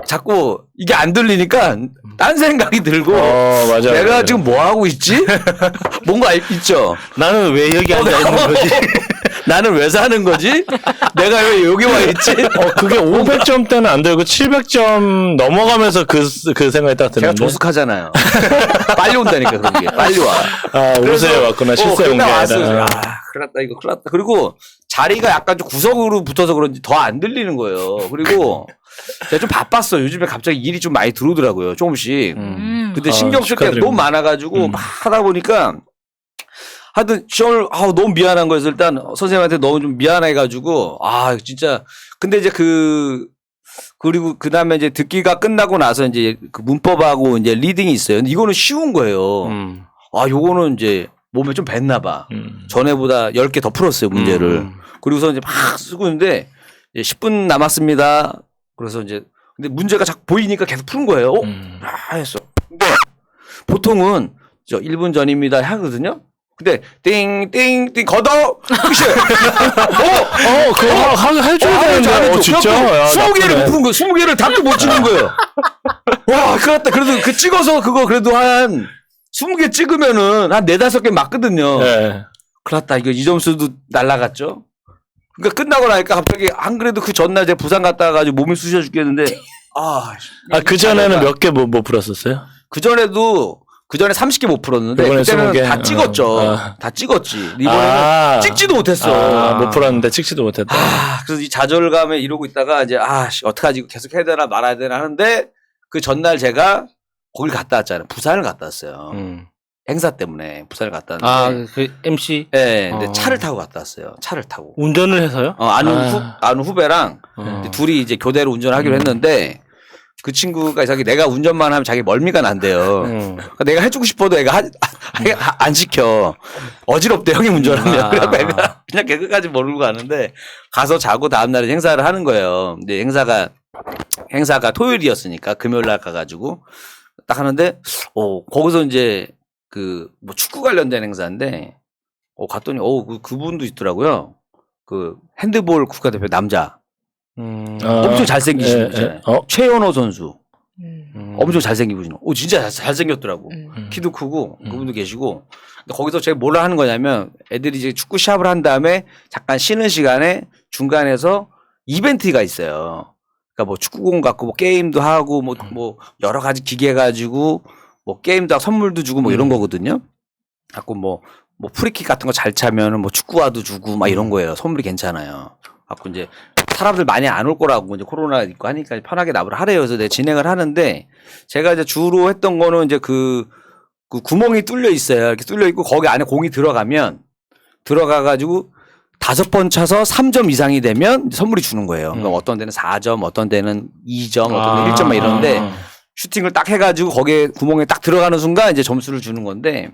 자꾸 이게 안 들리니까 딴 생각이 들고 맞아, 내가 맞아. 지금 뭐 하고 있지? 뭔가 있죠. 나는 왜 여기 앉아 있는 거지? 나는 왜 사는 거지? 내가 왜 여기 와 있지? 그게 500점 때는 안 되고 700점 넘어가면서 그 생각이 딱 제가 드는데. 조숙하잖아요. 빨리 온다니까 그런 게. 빨리 와. 오세요 왔구나. 실세 온 게 왔어요. 아니라. 큰일 났다 이거 큰일 났다. 그리고 자리가 약간 좀 구석으로 붙어서 그런지 더 안 들리는 거예요. 그리고 제가 좀 바빴어요. 요즘에 갑자기 일이 좀 많이 들어오더라고요. 조금씩. 근데 신경 쓸 게 너무 많아가지고 막 하다 보니까 하여튼 시험을 너무 미안한 거여서 일단 선생님한테 너무 좀 미안해가지고 진짜 근데 이제 그리고 그 다음에 이제 듣기가 끝나고 나서 이제 그 문법하고 이제 리딩이 있어요. 근데 이거는 쉬운 거예요. 요거는 이제 몸에 좀 뱄나 봐. 전에보다 10개 더 풀었어요, 문제를. 그리고서 이제 막 쓰고 있는데 10분 남았습니다. 그래서 이제 근데 문제가 자꾸 보이니까 계속 푸는 거예요. 했어. 근데 보통은 1분 전입니다 하거든요. 근데 띵띵띵 걷어 끝이에요. 그거 해줘야 되는데. 진짜. 20개를 못 푸는 거예요. 20개를 답도 못 찍는 거예요. 와, 큰일 났다. 그래도 그 찍어서 그거 그래도 한 20개 찍으면은 한 4-5개 맞거든요. 네. 큰일 났다. 이거 이 점수도 날라갔죠. 그러니까 끝나고 나니까 갑자기 안 그래도 그 전날 제가 부산 갔다 와가지고 몸이 쑤셔 죽겠는데 그 전에는 몇 개 뭐 풀었었어요? 그 전에 30개 못 풀었는데 그때는 20개? 다 찍었죠. 다 찍었지. 이번에는 찍지도 못했어. 못 풀었는데 찍지도 못했다. 그래서 이 좌절감에 이러고 있다가 이제 어떡하지 계속 해야 되나 말아야 되나 하는데 그 전날 제가 거길 갔다 왔잖아요. 부산을 갔다 왔어요. 행사 때문에 부산을 갔다 왔는데. 그 MC? 네, 근데 차를 타고 갔다 왔어요. 차를 타고. 운전을 해서요? 아는 후배랑 둘이 이제 교대로 운전하기로 했는데 그 친구가 자기 내가 운전만 하면 자기 멀미가 난대요. 그러니까 내가 해주고 싶어도 애가 안 시켜. 어지럽대 형이 운전하면. 그래서 애가 그냥 개그까지 모르고 가는데 가서 자고 다음날에 행사를 하는 거예요. 근데 행사가 토요일이었으니까 금요일 날 가가지고 딱 하는데 거기서 이제 그 뭐 축구 관련된 행사인데 갔더니 그분도 있더라고요. 그 핸드볼 국가대표 남자. 엄청 잘생기신 분이잖아요. 최연호 선수. 엄청 잘생긴 분이죠. 진짜 잘생겼더라고. 키도 크고 그분도 계시고. 근데 거기서 제가 뭘 하는 거냐면 애들이 이제 축구 시합을 한 다음에 잠깐 쉬는 시간에 중간에서 이벤트가 있어요. 그러니까 뭐 축구공 갖고 뭐 게임도 하고 뭐 여러 가지 기계 가지고 뭐 게임도 하고 선물도 주고 뭐 이런 거거든요. 갖고 뭐 프리킥 같은 거 잘 차면은 뭐 축구화도 주고 막 이런 거예요. 선물이 괜찮아요. 갖고 이제 사람들 많이 안 올 거라고 이제 코로나 있고 하니까 편하게 나보러 하래요. 그래서 내가 진행을 하는데 제가 이제 주로 했던 거는 이제 그 구멍이 뚫려 있어요. 이렇게 뚫려 있고 거기 안에 공이 들어가가지고 5번 차서 3점 이상이 되면 선물이 주는 거예요. 그러니까 어떤 데는 4점, 어떤 데는 2점, 어떤 데는 1점 막 이러는데 슈팅을 딱 해가지고 거기에 구멍에 딱 들어가는 순간 이제 점수를 주는 건데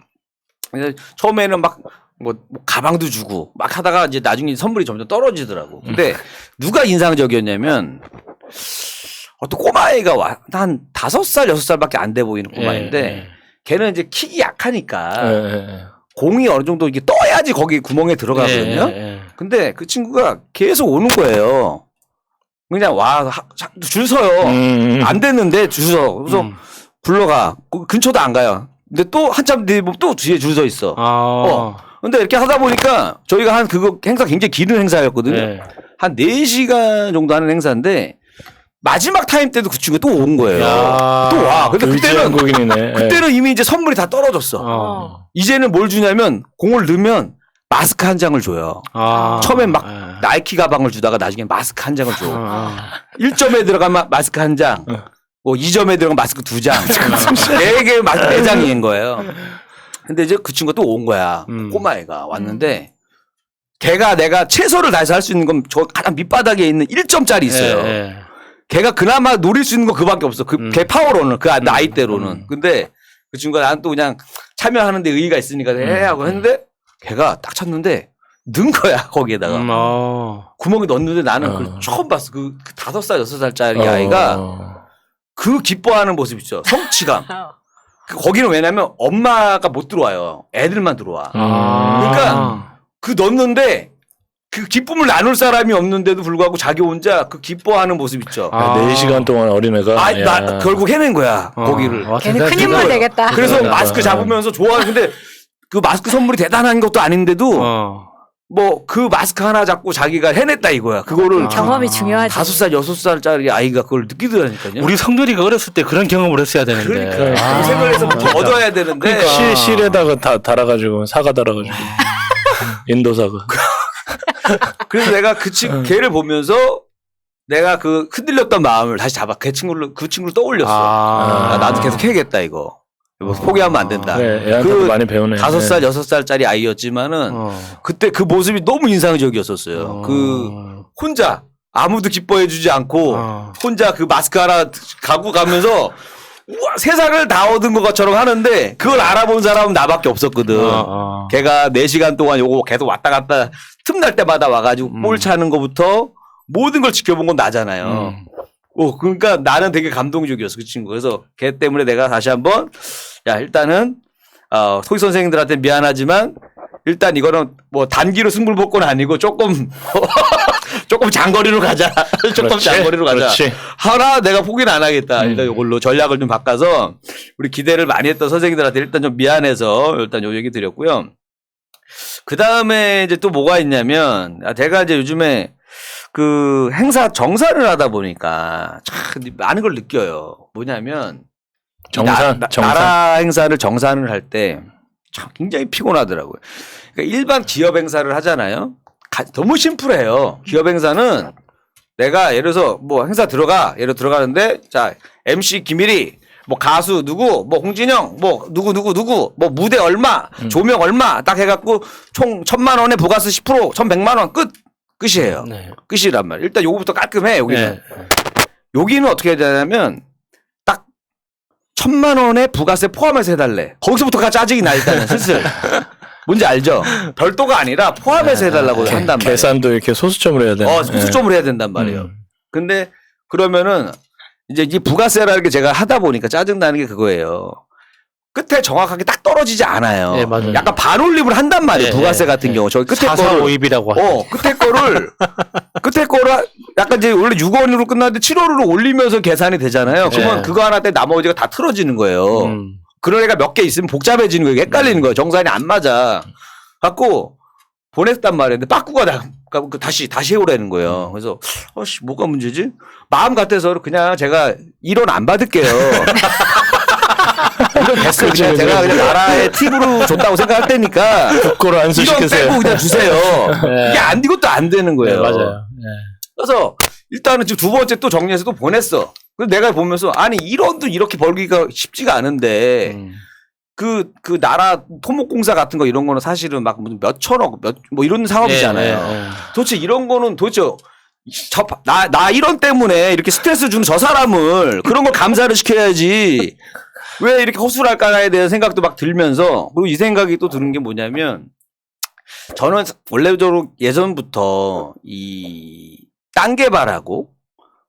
처음에는 막 뭐 가방도 주고 막 하다가 이제 나중에 선물이 점점 떨어지더라고. 근데 누가 인상적이었냐면 어떤 꼬마애가 한 5살, 6살밖에 안 돼 보이는 꼬마인데 걔는 이제 킥이 약하니까 공이 어느 정도 이게 떠야지 거기 구멍에 들어가거든요. 근데 그 친구가 계속 오는 거예요. 그냥 줄 서요. 안 됐는데 줄 서. 그래서 불러가. 근처도 안 가요. 근데 또 한참 뒤에 또 뒤에 줄 서 있어. 근데 이렇게 하다 보니까 저희가 그거 행사 굉장히 긴 행사였거든요. 한 4시간 정도 하는 행사인데 마지막 타임 때도 그 친구가 또 온 거예요. 또 와. 근데 그때는 이미 이제 선물이 다 떨어졌어. 이제는 뭘 주냐면 공을 넣으면 마스크 한 장을 줘요. 처음엔 막 나이키 가방을 주다가 나중에 마스크 한 장을 줘. 1점에 들어가면 마스크 한 장, 뭐 2점에 들어가면 마스크 2장. 4개 마스크 4장인 거예요. 근데 이제 그 친구가 또 온 거야. 꼬마애가 왔는데 걔가 내가 최선을 다해서 할 수 있는 건 저 가장 밑바닥에 있는 1점짜리 있어요. 걔가 그나마 노릴 수 있는 거 그밖에 없어. 걔 파워로는 그 나이대로는. 근데 그 친구가 난 또 그냥 참여하는데 의의가 있으니까 해 하고 했는데 걔가 딱 쳤는데 넣은 거야 거기에다가. 구멍에 넣었는데 나는 그걸 처음 봤어. 그 5살 6살짜리 아이가 그 기뻐하는 모습 있죠. 성취감. 거기는 왜냐면 엄마가 못 들어와요. 애들만 들어와. 그러니까 그 넣었는데 그 기쁨을 나눌 사람이 없는데도 불구하고 자기 혼자 그 기뻐하는 모습 있죠. 4시간 동안 어린애가. 나 결국 해낸 거야. 거기를. 걔는 큰 인물 되겠다. 그래서 마스크 잡으면서 좋아하는 근데 그 마스크 선물이 대단한 것도 아닌데도 뭐 그 마스크 하나 잡고 자기가 해냈다 이거야. 그거를 경험이 중요하지. 5살 6살짜리 아이가 그걸 느끼더라니까요. 우리 성렬이가 어렸을 때 그런 경험을 했어야 되는데. 그러니까 그 생각에서부터 얻어야 되는데. 그러니까 실에다가 달아가지고 사과 달아가지고 인도사가. 그래서 내가 걔를 보면서 내가 그 흔들렸던 마음을 다시 그 친구를 떠올렸어. 나도 계속 해야겠다 이거. 포기하면 안 된다. 애한테도 많이 배우네. 5살 6살짜리 아이였지만은 그때 그 모습이 너무 인상적이었었어요. 그 혼자 아무도 기뻐해주지 않고 혼자 그 마스크 하나 갖고 가면서 우와, 세상을 다 얻은 것처럼 하는데 그걸 알아본 사람은 나밖에 없었거든. 걔가 4시간 동안 요거 계속 왔다 갔다 틈날 때마다 와가지고 볼 차는 거부터 모든 걸 지켜본 건 나잖아요. 그러니까 나는 되게 감동적이었어 그 친구. 그래서 걔 때문에 내가 다시 한번 일단은 토익 선생님들한테 미안하지만 일단 이거는 뭐 단기로 승부를 볼 건 아니고 조금 장거리로 가자. 조금 장거리로 가자. 그렇지. 하나 내가 포기는 안 하겠다. 일단 이걸로 전략을 좀 바꿔서 우리 기대를 많이 했던 선생님들한테 일단 좀 미안해서 일단 요 얘기 드렸고요. 그 다음에 이제 또 뭐가 있냐면 제가 이제 요즘에 그 행사 정산을 하다 보니까 참 많은 걸 느껴요. 뭐냐면 정산. 나라 행사를 정산을 할 때 참 굉장히 피곤하더라고요. 그러니까 일반 기업 행사를 하잖아요. 너무 심플해요. 기업 행사는 내가 예를 들어서 뭐 행사 들어가는데 자 MC 김일이 뭐 가수 누구 뭐 홍진영 뭐 누구 뭐 무대 얼마 조명 얼마 딱 해갖고 총 1,000만 원에 부가세 10% 1,100만 원 끝이에요. 끝이란 말이에요. 일단 요거부터 깔끔해 여기는. 여기는 어떻게 해야 되냐면 1,000만 원에 부가세 포함해서 해달래. 거기서부터가 짜증이 나 일단은 슬슬. 뭔지 알죠? 별도가 아니라 포함해서 해달라고 한단 말이에요. 계산도 이렇게 소수점으로 해야 되는. 소수점으로 해야 된단 말이에요. 근데 그러면은 이제 이 부가세라는 게 제가 하다 보니까 짜증나는 게 그거예요. 끝에 정확하게 딱 떨어지지 않아요. 네, 맞아요. 약간 반올림을 한단 말이에요. 네, 부가세 네, 같은 네. 경우. 저기 끝에 거를 4,4,5입이라고 끝에 거를 약간 이제 원래 6원으로 끝났는데 7원으로 올리면서 계산이 되잖아요. 그러면 네. 그거 하나 때 나머지가 다 틀어지는 거예요. 그런 애가 몇 개 있으면 복잡해지는 거예요. 헷갈리는 거예요. 정산이 안 맞아. 갖고 보냈단 말이에요. 근데 빠꾸가 다시 해오라는 거예요. 그래서 뭐가 문제지? 마음 같아서 그냥 제가 1원 안 받을게요. 이건 됐어요. 그냥 제가 그냥 나라의 팁으로 줬다고 생각할 테니까 국고로 이건 안수시키세요. 빼고 그냥 주세요. 네. 이게 이것도 안 되는 거예요. 네, 맞아요. 그래서 일단은 지금 두 번째 또 정리해서 또 보냈어. 그래서 내가 보면서 아니 1원도 이렇게 벌기가 쉽지가 않은데 그 나라 토목공사 같은 거 이런 거는 사실은 막 무슨 몇 천억 뭐 이런 사업이잖아요. 도대체 이런 거는 도대체 나 1원 때문에 이렇게 스트레스 준 저 사람을 그런 걸 감사를 시켜야지. 왜 이렇게 허술할까에 대한 생각도 막 들면서 그리고 이 생각이 또 드는 게 뭐냐면 저는 원래적으로 예전부터 이 땅 개발하고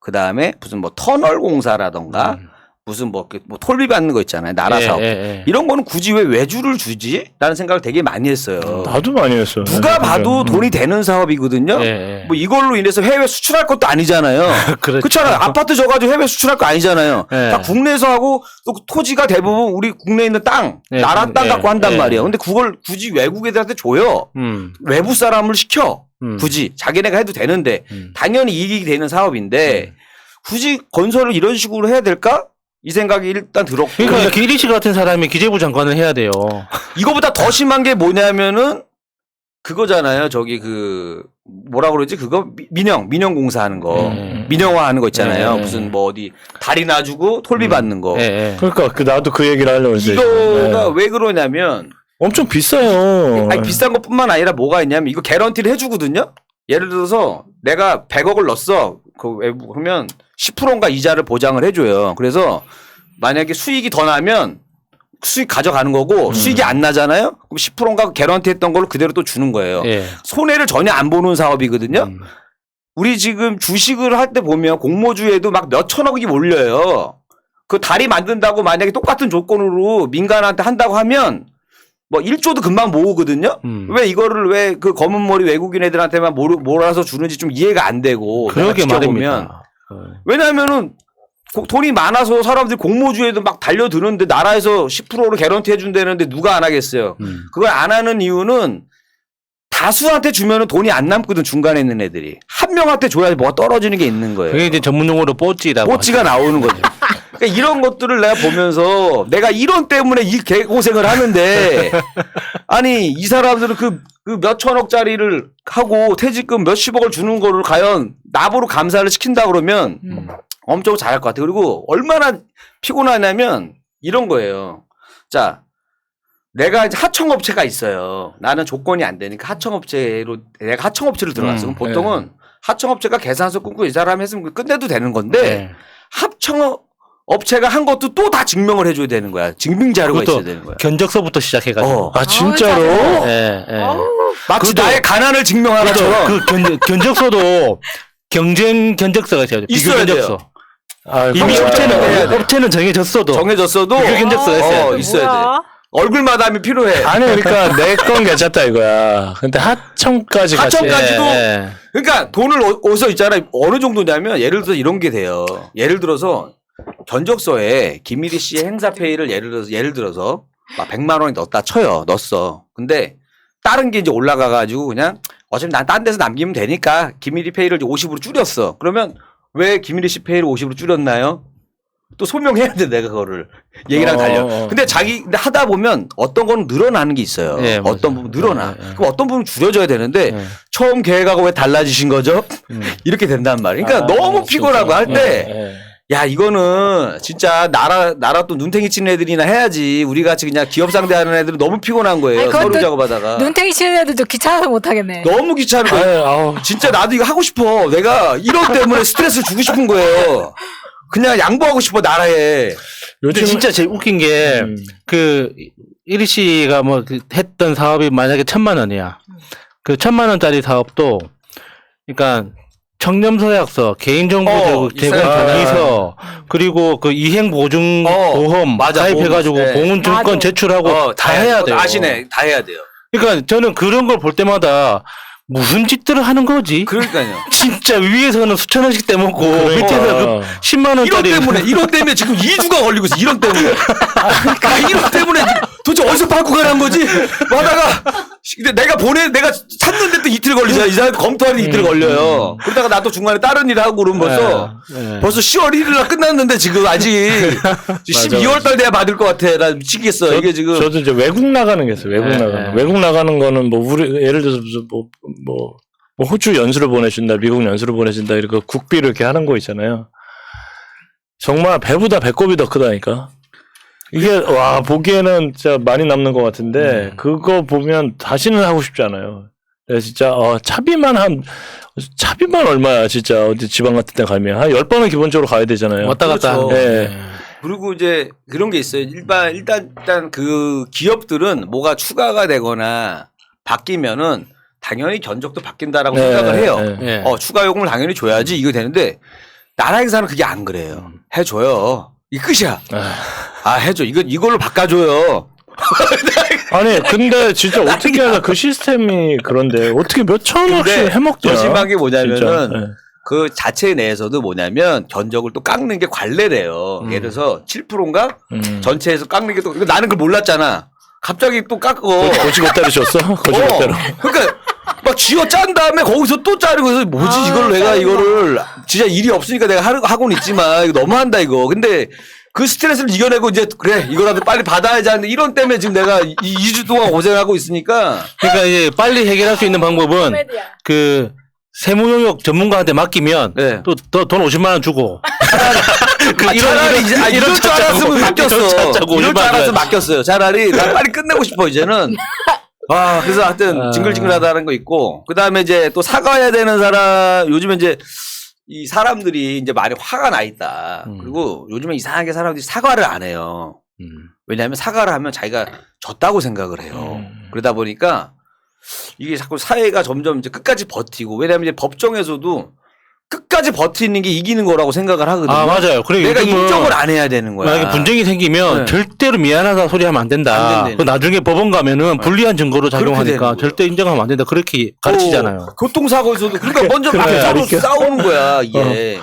그 다음에 무슨 뭐 터널 공사라던가 무슨 뭐 톨비 받는 거 있잖아요. 나라 사업. 이런 거는 굳이 왜 외주를 주지? 라는 생각을 되게 많이 했어요. 나도 많이 했어요. 누가 봐도 돈이 되는 사업이거든요. 뭐 이걸로 인해서 해외 수출할 것도 아니잖아요. 그렇잖아요. 아파트 져가지고 해외 수출할 거 아니잖아요. 다 국내에서 하고 또 토지가 대부분 우리 국내에 있는 땅, 나라 땅 갖고 한단 말이에요. 근데 그걸 굳이 외국 애들한테 줘요. 외부 사람을 시켜. 굳이 자기네가 해도 되는데 당연히 이익이 되는 사업인데 굳이 건설을 이런 식으로 해야 될까? 이 생각이 일단 들었고. 그러니까 기리 씨 같은 사람이 기재부 장관을 해야 돼요. 이거보다 더 심한 게 뭐냐면은 그거잖아요. 저기 뭐라 그러지? 그거 민영 공사하는 거. 민영화하는 거 있잖아요. 무슨 뭐 어디 다리 놔주고 톨비 받는 거. 그러니까 나도 그 얘기를 하려고 했어요. 이거가 왜 그러냐면 엄청 비싸요. 아니 비싼 것뿐만 아니라 뭐가 있냐면 이거 개런티를 해주거든요. 예를 들어서 내가 100억을 넣었어. 그러면 10%인가 이자를 보장을 해줘요. 그래서 만약에 수익이 더 나면 수익 가져가는 거고 수익이 안 나잖아요. 그럼 10%인가 개런티 했던 걸로 그대로 또 주는 거예요. 손해를 전혀 안 보는 사업이거든요. 우리 지금 주식을 할 때 보면 공모주에도 막 몇 천억이 몰려요. 그 다리 만든다고 만약에 똑같은 조건으로 민간한테 한다고 하면 뭐 1조도 금방 모으거든요. 왜 이거를 왜 그 검은 머리 외국인 애들한테만 몰아서 주는지 좀 이해가 안 되고. 그러게 말입니다. 왜냐하면은 돈이 많아서 사람들이 공모주에도 막 달려드는데 나라에서 10%를 개런티 해준다는데 누가 안 하겠어요. 그걸 안 하는 이유는 다수한테 주면은 돈이 안 남거든. 중간에 있는 애들이 한 명한테 줘야지 뭐가 떨어지는 게 있는 거예요. 그게 이제 전문용어로 뽀찌가 나오는 거죠. 그러니까 이런 것들을 내가 보면서 내가 1원 때문에 이 개고생을 하는데 아니 이 사람들은 그 몇 천억짜리를 하고 퇴직금 몇십억을 주는 거를 과연 납으로 감사를 시킨다 그러면 엄청 잘할 것 같아요. 그리고 얼마나 피곤하냐면 이런 거예요. 자, 내가 이제 하청업체가 있어요. 나는 조건이 안 되니까 내가 하청업체를 들어갔어. 그럼 보통은 하청업체가 계산서 끊고 이 사람 했으면 끝내도 되는 건데 합청업체가 한 것도 또 다 증명을 해줘야 되는 거야. 증빙 자료가 있어야 되는 거야. 견적서부터 시작해가지고. 아 진짜로? 마치 나의 가난을 증명하라처럼. 그 견적서도 경쟁 견적서가 있어요. 비교 견적서. 이미 업체는 정해졌어도 비교 견적서가 있어야 돼. 얼굴마담이 필요해. 아니 그러니까 내 건 괜찮다 이거야. 근데 하청까지도 그러니까 돈을 어디서 있잖아요. 어느 정도냐면 예를 들어서 이런 게 돼요. 예를 들어서 견적서에 김일희 씨의 행사페이를 예를 들어서 막 100만 원이 넣었어. 근데 다른 게 이제 올라가가지고 그냥 어차피 난 딴 데서 남기면 되니까 김일희 페이를 이제 50으로 줄였어. 그러면 왜 김일희 씨 페이를 50으로 줄였나요? 또 소명해야 돼, 내가 그거를. 얘기랑 달려. 근데 근데 하다 보면 어떤 거는 늘어나는 게 있어요. 어떤 부분 늘어나. 그럼 어떤 부분 줄여줘야 되는데 처음 계획하고 왜 달라지신 거죠? 이렇게 된단 말이에요. 그러니까 너무 피곤하고 할 때 야, 이거는 진짜 나라 또 눈탱이 치는 애들이나 해야지. 우리 같이 그냥 기업 상대하는 애들은 너무 피곤한 거예요. 아니, 서류 작업하다가. 눈탱이 치는 애들도 귀찮아서 못 하겠네. 너무 귀찮은 거예요. 진짜 나도 이거 하고 싶어. 내가 이런 때문에 스트레스를 주고 싶은 거예요. 그냥 양보하고 싶어, 나라에. 근데 진짜 제일 웃긴 게 그 이리 씨가 뭐 했던 사업이 만약에 1,000만 원이야. 그 1,000만 원짜리 사업도 그러니까 청렴서약서, 개인정보 제공이서 그리고 그 이행보증보험 가입해가지고 공훈증권 제출하고 다 해야 돼요. 아시네, 다 해야 돼요. 그러니까 저는 그런 걸 볼 때마다 무슨 짓들을 하는 거지? 그러니까요. 진짜 위에서는 수천 원씩 떼먹고 밑에서 그 10만 원짜리 이런 때문에 지금 2주가 걸리고 있어. 이런 때문에. 이런 때문에 도대체 어디서 받고 가라는 거지? 하다가 근데 내가 찾는데 또 이틀 걸리잖아. 이 사람 검토하는데 이틀 걸려요. 그러다가 나도 중간에 다른 일 하고 그러면 벌써 10월 1일 날 끝났는데 지금 아직 12월 달 돼야 받을 것 같아. 나 미치겠어. 이게 지금. 저도 이제 외국 나가는 게 있어요. 외국 나가는 거는 뭐 우리 예를 들어서 뭐 호주 연수를 보내준다, 미국 연수를 보내준다 이렇게 국비를 이렇게 하는 거 있잖아요. 정말 배보다 배꼽이 더 크다니까. 이게 와 보기에는 진짜 많이 남는 것 같은데 그거 보면 다시는 하고 싶지 않아요. 진짜 차비만 얼마야 진짜 어디 지방 같은 데 가면 한 10번은 기본적으로 가야 되잖아요. 왔다 갔다. 그렇죠. 네. 그리고 이제 그런 게 있어요. 일단 그 기업들은 뭐가 추가가 되거나 바뀌면은 당연히 견적도 바뀐다라고 생각을 해요. 네. 추가 요금을 당연히 줘야지 이거 되는데 나라 행사는 그게 안 그래요. 해줘요. 이 끝이야. 해줘. 이걸로 바꿔줘요. 아니 근데 진짜 어떻게 하나 그 시스템이 그런데 어떻게 몇천 원씩 해먹죠. 더 심한 게 뭐냐면은 네. 그 자체 내에서도 뭐냐면 견적을 또 깎는 게 관례래요. 예를 들어서 7%인가 전체에서 깎는 게 또 나는 그걸 몰랐잖아. 갑자기 또 깎고 고지고대로 줬어? 고지고대로. 그러니까 막 쥐어 짠 다음에 거기서 또 자르고 해서 뭐지 이거를 진짜 일이 없으니까 내가 하고는 있지만 이거 너무한다 이거. 근데 그 스트레스를 이겨내고 이제 그래 이거라도 빨리 받아야지 하는데 이런 때문에 지금 내가 2주 동안 고생하고 있으니까 그러니까 이제 빨리 해결할 수 있는 방법은 그 세무용역 전문가한테 맡기면 또 돈 50만 원 주고 이럴 줄 알았으면 맡겼어. 이럴 줄 알았으면 맡겼어요. 차라리 난 빨리 끝내고 싶어 이제는. 그래서 하여튼 징글징글하다는 거 있고 그다음에 이제 또 사과해야 되는 사람 요즘에 이제 이 사람들이 이제 많이 화가 나 있다. 그리고 요즘에 이상하게 사람들이 사과를 안 해요. 왜냐하면 사과를 하면 자기가 졌다고 생각을 해요. 그러다 보니까 이게 자꾸 사회가 점점 이제 끝까지 버티고 왜냐하면 이제 법정에서도 끝까지 버티는 게 이기는 거라고 생각을 하거든요. 맞아요. 그래 내가 인정을 안 해야 되는 거야. 만약에 분쟁이 생기면 절대로 미안하다 소리 하면 안 된다. 그 나중에 법원 가면은 불리한 증거로 작용하니까 절대 인정하면 안 된다. 그렇게 가르치잖아요. 교통사고에서도 그러니까 먼저 서로 싸우는 거야 이게.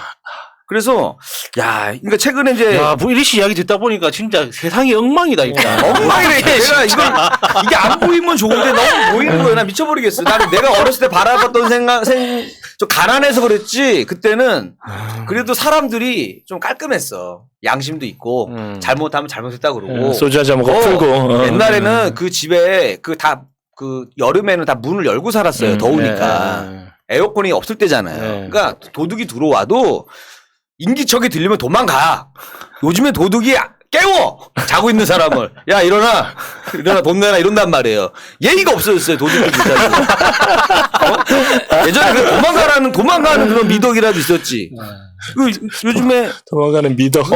그래서 그러니까 최근에 이제 뭐 이리 씨 이야기 듣다 보니까 진짜 세상이 엉망이다 진짜. 엉망이래. 내가 이게 안 보이면 좋은데 너무 보이는 거야. 나 미쳐버리겠어. 나는 내가 어렸을 때 바라봤던 좀 가난해서 그랬지. 그때는 그래도 사람들이 좀 깔끔했어. 양심도 있고 잘못하면 잘못했다 그러고 소주 한잔 먹고 풀고. 옛날에는 그 집에 그 여름에는 다 문을 열고 살았어요. 더우니까 에어컨이 없을 때잖아요. 그러니까 도둑이 들어와도 인기척이 들리면 도망가. 요즘엔 도둑이 깨워! 자고 있는 사람을. 야, 일어나 돈 내놔 이런단 말이에요. 예의가 없어졌어요, 도둑들 진짜. 예전에 도망가는 그런 미덕이라도 있었지. 요즘에. 도망가는 미덕.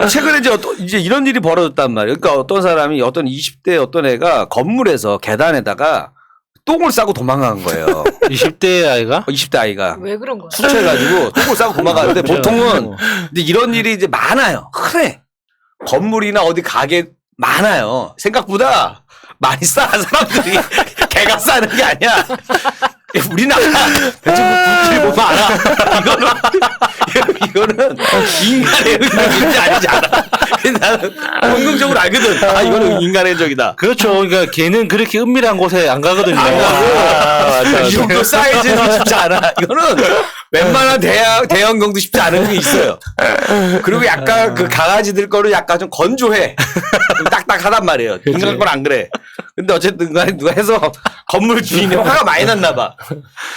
최근에 이제 이런 일이 벌어졌단 말이에요. 그러니까 어떤 사람이 어떤 20대 어떤 애가 건물에서 계단에다가 똥을 싸고 도망간 거예요. 20대 아이가? 20대 아이가. 왜 그런 거야? 술 취해가지고 똥을 싸고 도망가는데 보통은 근데 이런 일이 이제 많아요. 흔해. 건물이나 어디 가게 많아요. 생각보다 많이 싸 사람들이. 개가 싸는 게 아니야. 우리나라 대중국 보면 알아. 이거는 인간의 흔적인지 아니지 않아. 나는 본능적으로 알거든. 이거는 인간의 흔적이다. 그렇죠. 그러니까 걔는 그렇게 은밀한 곳에 안 가거든요. 안 가고 이 정도 사이즈는 쉽지 않아. 이거는 웬만한 대형경도 쉽지 않은 게 있어요. 그리고 약간 그 강아지들 거는 약간 좀 건조해. 좀 딱딱하단 말이에요. 인간 건 안 그래. 근데 어쨌든 누가 해서 건물 주인이 화가 많이 났나 봐.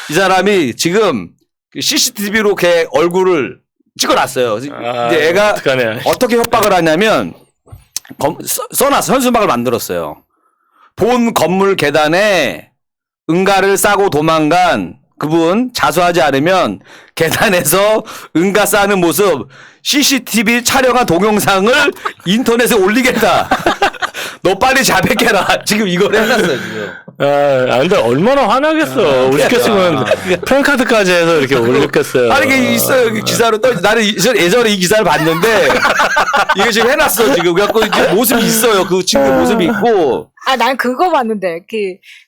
이 사람이 지금 CCTV로 걔 얼굴을 찍어놨어요. 이제 애가 어떡하냐. 어떻게 협박을 하냐면 써놨어. 현수막을 만들었어요. 본 건물 계단에 응가를 싸고 도망간 그분 자수하지 않으면 계단에서 응가 싸는 모습 CCTV 촬영한 동영상을 인터넷에 올리겠다. 너 빨리 자백해라. 지금 이걸 해놨어요, 지금. 근데 얼마나 화나겠어. 우습겠으면 프랭카드까지 해서 이렇게 올렸겠어요. 아니, 이게 있어요. 여기 기사로 나는 예전에 이 기사를 봤는데, 이거 지금 해놨어, 지금. 그래갖고 이제 모습이 있어요. 그 친구 모습이 있고. 난 그거 봤는데,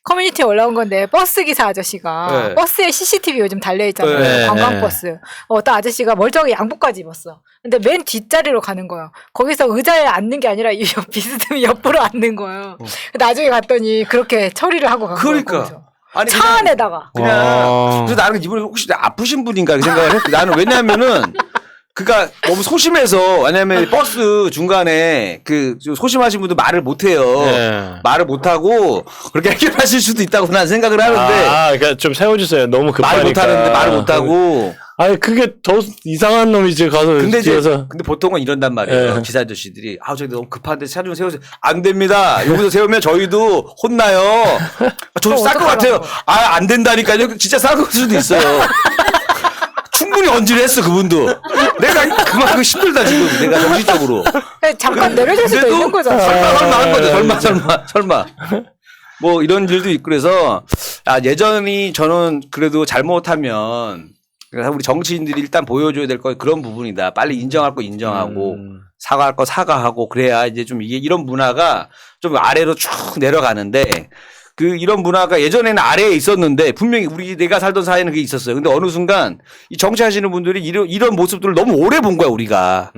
커뮤니티에 올라온 건데, 버스 기사 아저씨가, 네. 버스에 CCTV 요즘 달려있잖아요. 네. 관광버스. 어떤 아저씨가 멀쩡하게 양복까지 입었어. 근데 맨 뒷자리로 가는 거야. 거기서 의자에 앉는 게 아니라 비스듬히 옆으로 앉는 거예요. 나중에 갔더니 그렇게 처리를 하고 간 거예요. 거기서. 아니, 차 안에다가. 그냥, 그래서 나는 이분이 혹시 아프신 분인가 이렇게 생각을 했고, 나는 왜냐하면은, 그니까 너무 소심해서, 왜냐면 버스 중간에 소심하신 분들 말을 못해요. 네. 말을 못하고 그렇게 해결하실 수도 있다고 난 생각을 하는데. 그러니까 좀 세워주세요. 너무 급하니까. 말 못하는데 말을 못하고. 아니, 그게 더 이상한 놈이지, 가서. 근데 뒤에서. 근데 보통은 이런단 말이에요. 네. 기사 아저씨들이. 저기 너무 급한데 차 좀 세우세요. 안 됩니다. 여기서 세우면 저희도 혼나요. 저도 쌀 것 같아요. 안 된다니까요. 진짜 쌀 것 수도 있어요. 충분히 언질을 했어, 그분도. 내가 그만큼 힘들다, 지금. 내가 정신적으로. 잠깐 내려줄 수도 있는 거잖아. 설마 한 거죠. 설마. 뭐 이런 일도 있고 그래서 예전이 저는 그래도 잘못하면 그래서 우리 정치인들이 일단 보여줘야 될 거 그런 부분이다. 빨리 인정할 거 인정하고 사과할 거 사과하고 그래야 이제 좀 이게 이런 문화가 좀 아래로 쭉 내려가는데 이런 문화가 예전에는 아래에 있었는데 분명히 내가 살던 사회는 그게 있었어요. 근데 어느 순간 이 정치하시는 분들이 이런 모습들을 너무 오래 본 거야, 우리가.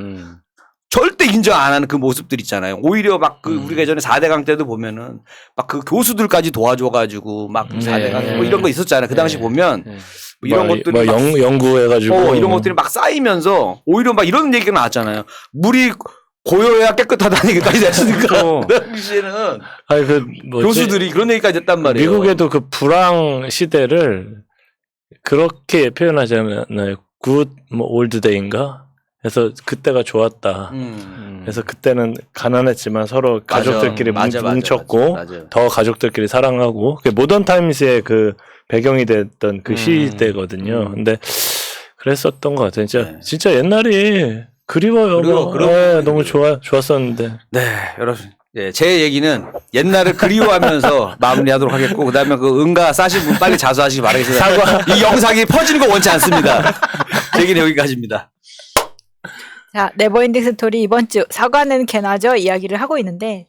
절대 인정 안 하는 그 모습들 있잖아요. 오히려 막 우리가 예전에 4대강 때도 보면은 막 교수들까지 도와줘가지고 막 4대강 뭐 이런 거 있었잖아요. 그 당시 보면 뭐 이런 것들이 연구해가지고 이런 것들이 막 쌓이면서 오히려 막 이런 얘기가 나왔잖아요. 물이 고요해야 깨끗하다는 얘기까지 했으니까. 그 당시에는 교수들이 그런 얘기까지 했단 말이에요. 미국에도 그 불황 시대를 그렇게 표현하지 않나요? Good old day인가? 그래서 그때가 좋았다. 그래서 그때는 가난했지만 서로 가족들끼리 뭉쳤고 맞아. 더 가족들끼리 사랑하고 모던 타임스의 그 배경이 됐던 그 시대거든요. 근데 그랬었던 것 같아요. 진짜 옛날이 그리워요. 너무 좋았었는데. 네, 여러분. 제 얘기는 옛날을 그리워하면서 마무리하도록 하겠고, 그 다음에 응가 싸신 분 빨리 자수하시기 바라겠습니다. 이 영상이 퍼지는 거 원치 않습니다. 제 얘기는 여기까지입니다. 자, 네버엔딩 스토리 이번 주 사과는 개나죠 이야기를 하고 있는데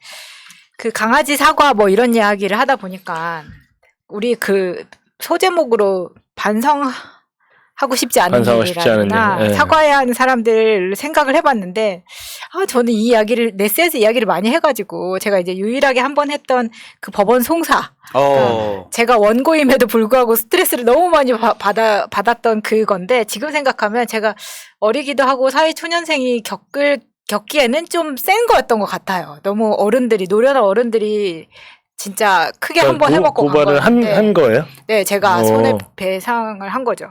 그 강아지 사과 뭐 이런 이야기를 하다 보니까 우리 소제목으로 반성하고 싶지 않은 일이라거나 사과해야 하는 사람들 생각을 해봤는데 저는 이 이야기를 넷셋에서 이야기를 많이 해가지고 제가 이제 유일하게 한 번 했던 그 법원 송사 그러니까 제가 원고임에도 불구하고 스트레스를 너무 많이 받았던 그건데 지금 생각하면 제가 어리기도 하고 사회초년생이 겪기에는 좀 센 거였던 것 같아요. 너무 노련한 어른들이 진짜 크게 한번 해먹고 고발을 한 거예요? 네, 제가 손해배상을 한 거죠.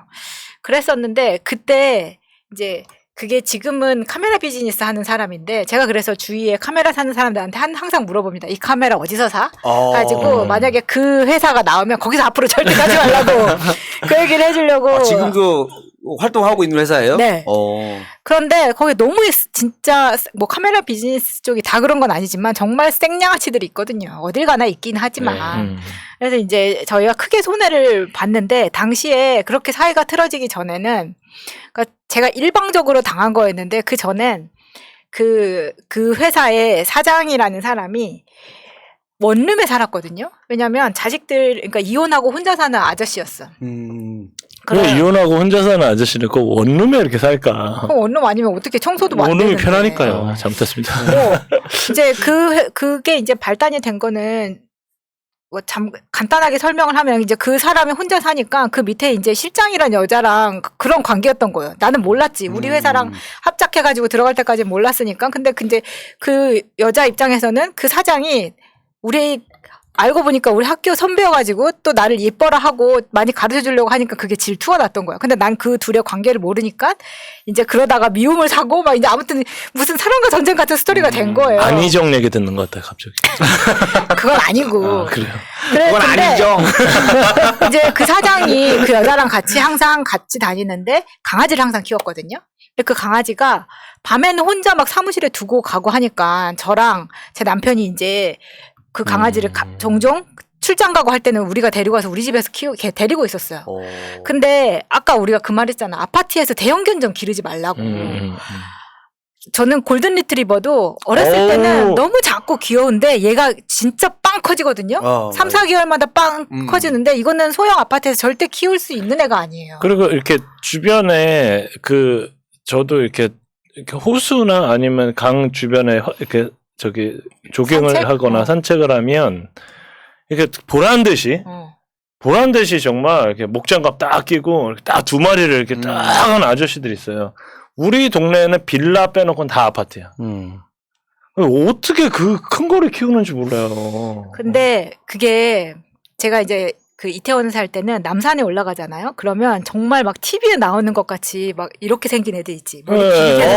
그랬었는데 그때 이제 그게 지금은 카메라 비즈니스 하는 사람인데 제가 그래서 주위에 카메라 사는 사람들한테 항상 물어봅니다. 이 카메라 어디서 사? 가지고 만약에 그 회사가 나오면 거기서 앞으로 절대 가지 말라고 그 얘기를 해주려고. 지금도 활동하고 있는 회사예요? 네. 그런데 거기 너무 진짜 뭐 카메라 비즈니스 쪽이 다 그런 건 아니지만 정말 생양아치들이 있거든요. 어딜 가나 있긴 하지만. 그래서 이제 저희가 크게 손해를 봤는데 당시에 그렇게 사이가 틀어지기 전에는 그러니까 제가 일방적으로 당한 거였는데 그 전엔 그 회사의 사장이라는 사람이 원룸에 살았거든요. 왜냐면 자식들 그러니까 이혼하고 혼자 사는 아저씨였어. 그래 이혼하고 혼자 사는 아저씨는 꼭 원룸에 이렇게 살까? 그럼 원룸 아니면 어떻게 청소도 안 원룸이 되는데. 편하니까요. 잘못했습니다. 이제 그게 이제 발단이 된 거는 뭐 간단하게 설명을 하면 이제 그 사람이 혼자 사니까 그 밑에 이제 실장이란 여자랑 그런 관계였던 거예요. 나는 몰랐지. 우리 회사랑 합작해가지고 들어갈 때까지 몰랐으니까. 근데 그 여자 입장에서는 그 사장이 우리 알고 보니까 우리 학교 선배여가지고 또 나를 예뻐라 하고 많이 가르쳐 주려고 하니까 그게 질투가 났던 거야. 근데 난 그 둘의 관계를 모르니까 이제 그러다가 미움을 사고 막 이제 아무튼 무슨 사랑과 전쟁 같은 스토리가 된 거예요. 안희정 얘기 듣는 것 같아 갑자기. 그건 아니고. 그래요. 그건 아니죠. 이제 그 사장이 그 여자랑 같이 항상 같이 다니는데 강아지를 항상 키웠거든요. 근데 그 강아지가 밤에는 혼자 막 사무실에 두고 가고 하니까 저랑 제 남편이 이제 그 강아지를 종종 출장 가고 할 때는 우리가 데리고 와서 우리 집에서 데리고 있었어요. 근데 아까 우리가 그 말 했잖아. 아파트에서 대형 견종 기르지 말라고. 저는 골든 리트리버도 어렸을 때는 너무 작고 귀여운데 얘가 진짜 빵 커지거든요. 3, 4개월마다 빵 커지는데 이거는 소형 아파트에서 절대 키울 수 있는 애가 아니에요. 그리고 이렇게 주변에 저도 이렇게 호수나 아니면 강 주변에 이렇게 조깅을 산책? 하거나 산책을 하면 이렇게 보란 듯이 정말 이렇게 목장갑 딱 끼고 딱 두 마리를 이렇게 딱 하는 아저씨들이 있어요. 우리 동네에는 빌라 빼놓고는 다 아파트야. 어떻게 그 큰 거를 키우는지 몰라요. 근데 그게 제가 이제 그 이태원 살 때는 남산에 올라가잖아요. 그러면 정말 막 TV에 나오는 것 같이 막 이렇게 생긴 애들 있지. 머리 길게